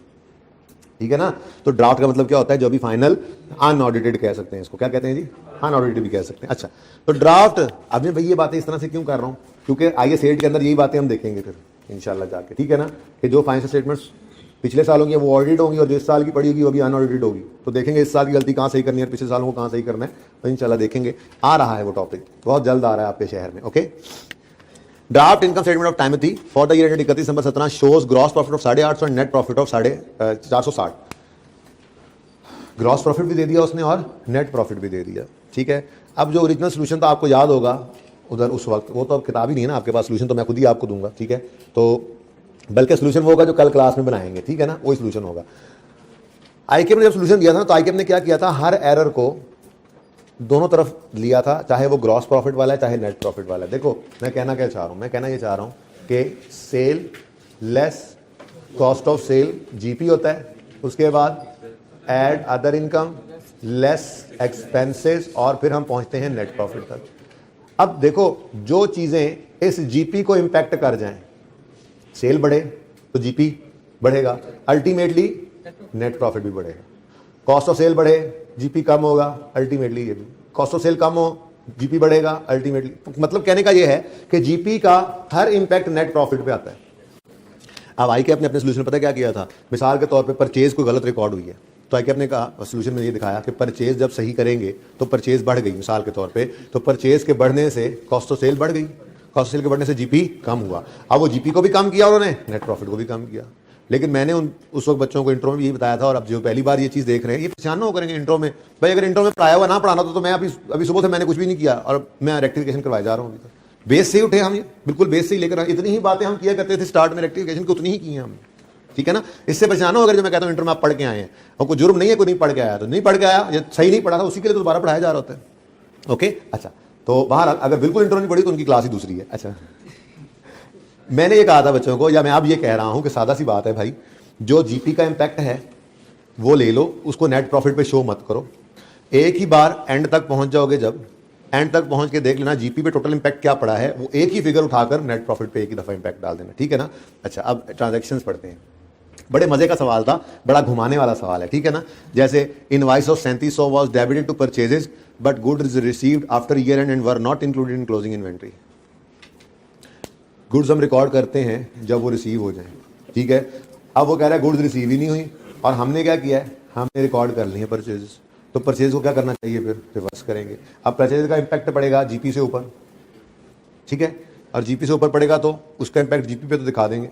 ठीक है ना। तो ड्राफ्ट का मतलब क्या होता है, जो अभी फाइनल अनऑडिटेड कह सकते हैं, इसको क्या कहते हैं जी, अनऑडिटेड भी कह सकते हैं। अच्छा, तो ड्राफ्ट, अब मैं भाई ये बातें इस तरह से क्यों कर रहा हूं, क्योंकि IAS 8 के अंदर यही बातें हम देखेंगे फिर इंशाल्लाह जाके, ठीक है ना, कि जो फाइनेंशियल स्टेटमेंट्स पिछले सालों की वो ऑडिट होंगी और जो इस साल की पड़ी होगी वो भी अनऑडिटेड होगी, तो देखेंगे इस साल की गलती कहाँ सही करनी है, पिछले सालों को कहाँ सही करना है, तो इंशाल्लाह देखेंगे। आ रहा है वो टॉपिक, बहुत जल्द आ रहा है आपके शहर में, okay. Draft income statement of Timothy for the year 31 December 17 shows gross profit of 850 and net profit of 460। Gross profit भी दे दिया उसने और नेट प्रॉफिट भी दे दिया, ठीक है। अब जो ओरिजिनल सोल्यूशन तो आपको याद होगा उधर उस वक्त, वो तो अब किताब ही नहीं है ना आपके पास, सोल्यूशन तो मैं खुद ही आपको दूंगा, ठीक है। तो बल्कि सोल्यूशन वो होगा जो कल क्लास में बनाएंगे, ठीक है ना, वही सोल्यूशन होगा। आईकेएम ने जब सोल्यूशन दिया था तो आईकेएम ने क्या किया था, हर एरर को दोनों तरफ लिया था, चाहे वो ग्रॉस प्रॉफिट वाला है चाहे नेट प्रॉफिट वाला है। देखो मैं कहना क्या चाह रहा हूं, मैं कहना ये चाह रहा हूं कि sale less cost of sale GP होता है, उसके बाद add other income less expenses और फिर हम पहुंचते हैं नेट प्रॉफिट तक। अब देखो जो चीजें इस GP को इंपैक्ट कर जाएं, सेल बढ़े तो GP बढ़ेगा, अल्टीमेटली नेट प्रॉफिट भी बढ़ेगा, कॉस्ट ऑफ सेल बढ़े GP कम होगा, अल्टीमेटली ये भी कॉस्ट ऑफ सेल कम हो GP बढ़ेगा अल्टीमेटली। मतलब कहने का ये है कि GP का हर इंपैक्ट नेट प्रॉफिट पे आता है। अब आईकेएम ने अपने सोल्यूशन पता क्या किया था, मिसाल के तौर पे परचेज कोई गलत रिकॉर्ड हुई है तो आईकेएम ने कहा सोल्यूशन में ये दिखाया कि परचेज जब सही करेंगे तो परचेज बढ़ गई मिसाल के तौर पे, तो परचेज के बढ़ने से कॉस्ट ऑफ सेल बढ़ गई, कॉस्ट ऑफ सेल के बढ़ने से GP कम हुआ। अब वो GP को भी कम किया उन्होंने, नेट प्रॉफिट को भी कम किया। लेकिन मैंने उस वक्त बच्चों को इंट्रो में भी यही बताया था, और अब जो पहली बार ये चीज़ देख रहे हैं ये पहचान ना करेंगे इंट्रो में, भाई अगर इंट्रो में पढ़ाया हुआ ना पढ़ाना तो मैं अभी सुबह से मैंने कुछ भी नहीं किया और मैं रेक्टिफिकेशन करवाए जा रहा हूँ। अभी तक बेस से ही उठे हम, ये बिल्कुल बेस से ही लेकर इतनी ही बातें हम किया करते थे स्टार्ट में, रेक्टिफिकेशन की उतनी ही की हैं हमने, ठीक है ना। इससे पहचानो अगर जो मैं कहता हूँ इंटर में आप पढ़ के आए हैं और कोई जुर्म नहीं है, कोई नहीं पढ़ के आया तो नहीं पढ़ के आया, ये सही नहीं पढ़ा था उसी के लिए तो दोबारा पढ़ाया जा रहा होता है, ओके। अच्छा, तो बाहर अगर बिल्कुल इंटर नहीं पढ़ी तो उनकी क्लास ही दूसरी है। अच्छा, मैंने ये कहा था बच्चों को, या मैं अब ये कह रहा हूं कि सादा सी बात है भाई, जो GP का इंपैक्ट है वो ले लो, उसको नेट प्रॉफिट पे शो मत करो, एक ही बार एंड तक पहुंच जाओगे, जब एंड तक पहुंच के देख लेना GP पे टोटल इंपैक्ट क्या पड़ा है, वो एक ही फिगर उठाकर नेट प्रॉफिट पे एक ही दफा इंपैक्ट डाल देना, ठीक है ना। अच्छा, अब ट्रांजैक्शंस पढ़ते हैं, बड़े मजे का सवाल था, बड़ा घुमाने वाला सवाल है, ठीक है ना। जैसे invoice of 3700 was debited to purchases but goods received after year end were not included in closing inventory. Goods हम रिकॉर्ड करते हैं जब वो रिसीव हो जाए, ठीक है। अब वो कह रहा है गुड्स रिसीव ही नहीं हुई और हमने क्या किया है, हमने रिकॉर्ड कर ली है परचेजेस, तो परचेज को क्या करना चाहिए, फिर रिवर्स करेंगे। अब परचेज का इंपैक्ट पड़ेगा GP से ऊपर, ठीक है, और GP से ऊपर पड़ेगा तो उसका इंपैक्ट GP पे तो दिखा देंगे,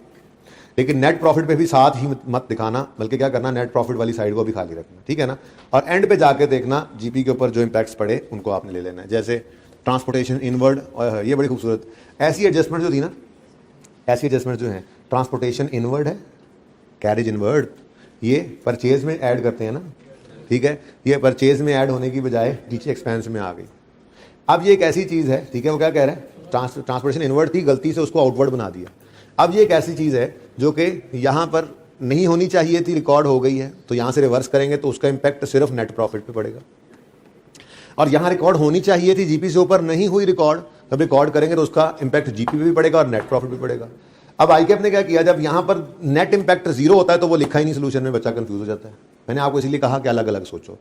लेकिन नेट प्रॉफिट पे भी साथ ही मत दिखाना, बल्कि क्या करना, नेट प्रॉफिट वाली साइड को भी खाली रखना, ठीक है ना। और एंड पे जाके देखना GP के ऊपर जो इंपैक्ट्स पड़े उनको आपने ले लेना है। जैसे ट्रांसपोर्टेशन इनवर्ड, और ये बड़ी खूबसूरत ऐसी एडजस्टमेंट जो थी ना, ऐसी एडजस्टमेंट जो है, ट्रांसपोर्टेशन इनवर्ड है, कैरेज इनवर्ड, ये परचेज में ऐड करते हैं ना, ठीक है, ये परचेज में ऐड होने की बजाय नीचे एक्सपेंस में आ गई। अब ये एक ऐसी चीज़ है, ठीक है, वो क्या कह रहे हैं, ट्रांसपोर्टेशन इनवर्ड थी, गलती से उसको आउटवर्ड बना दिया। अब ये एक ऐसी चीज़ है जो कि यहाँ पर नहीं होनी चाहिए थी, रिकॉर्ड हो गई है, तो यहाँ से रिवर्स करेंगे तो उसका इंपैक्ट सिर्फ नेट प्रॉफिट पे पड़ेगा। और यहाँ रिकॉर्ड होनी चाहिए थी, GP से ऊपर नहीं हुई रिकॉर्ड, तब रिकॉर्ड करेंगे तो उसका इंपैक्ट GP पे भी पड़ेगा और नेट प्रॉफिट भी पड़ेगा। अब आईकेएम ने क्या किया, जब यहाँ पर नेट इंपैक्ट 0 होता है तो वो लिखा ही नहीं सोल्यूशन में, बच्चा कंफ्यूज हो जाता है। मैंने आपको इसीलिए कहा कि अलग अलग सोचो,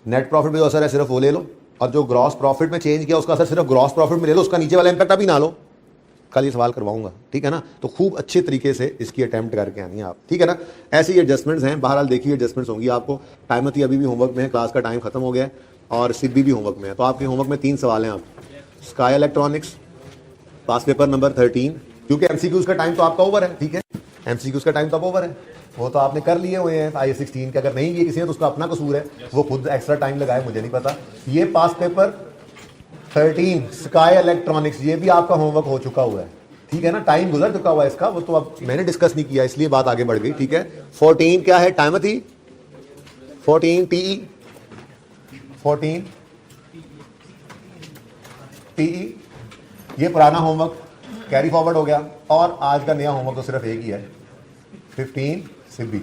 नेट प्रॉफिट में जो असर है सिर्फ वो ले लो, और जो ग्रॉस प्रॉफिट में चेंज किया उसका असर सिर्फ ग्रॉस प्रॉफिट में ले लो, उसका नीचे वाला इंपैक्ट अभी ना लो, कल ये सवाल करवाऊंगा, ठीक है ना। तो खूब अच्छे तरीके से इसकी अटेम्प्ट करके आनी है आप, ठीक है ना। ऐसी एडजस्टमेंट्स हैं, बहरहाल देखिए एडजस्टमेंट्स होंगी आपको। टाइमथी अभी भी होमवर्क में है, क्लास का टाइम खत्म हो गया है, और सिब्बी भी होमवर्क में है। तो आपके होमवर्क में 3 सवाल हैं। आप स्काई इलेक्ट्रॉनिक्स पास पेपर नंबर 13, क्योंकि MCQs का टाइम तो आपका ओवर है, ठीक है, MCQs का टाइम तो अब ओवर है, वो तो आपने कर लिए हुए हैं IAS 16 के। अगर नहीं किए किसी ने तो उसका अपना कसूर है, वो खुद एक्स्ट्रा टाइम लगाए, मुझे नहीं पता। ये पास पेपर 13 स्काई इलेक्ट्रॉनिक्स, ये भी आपका होमवर्क हो चुका हुआ है, ठीक है ना, टाइम गुजर चुका हुआ है इसका, वो तो अब मैंने डिस्कस नहीं किया इसलिए बात आगे बढ़ गई, ठीक है। 14 क्या है, टाइमथी 14 TE 14 टीई, ये पुराना होमवर्क कैरी फॉरवर्ड हो गया और आज का नया होमवर्क तो सिर्फ एक ही है 15 सिब्बी।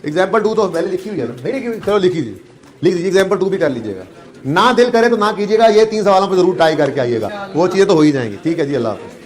एग्जाम्पल 2 तो पहले लिखी हुई है ना, नहीं लिखी हुई, चलो लिख दीजिए एग्जाम्पल 2 भी कर लीजिएगा। ना दिल करे तो ना कीजिएगा, ये 3 सवालों पर जरूर ट्राई करके आइएगा, वो चीजें तो हो ही जाएंगी। ठीक है जी, अल्लाह हाफिज़।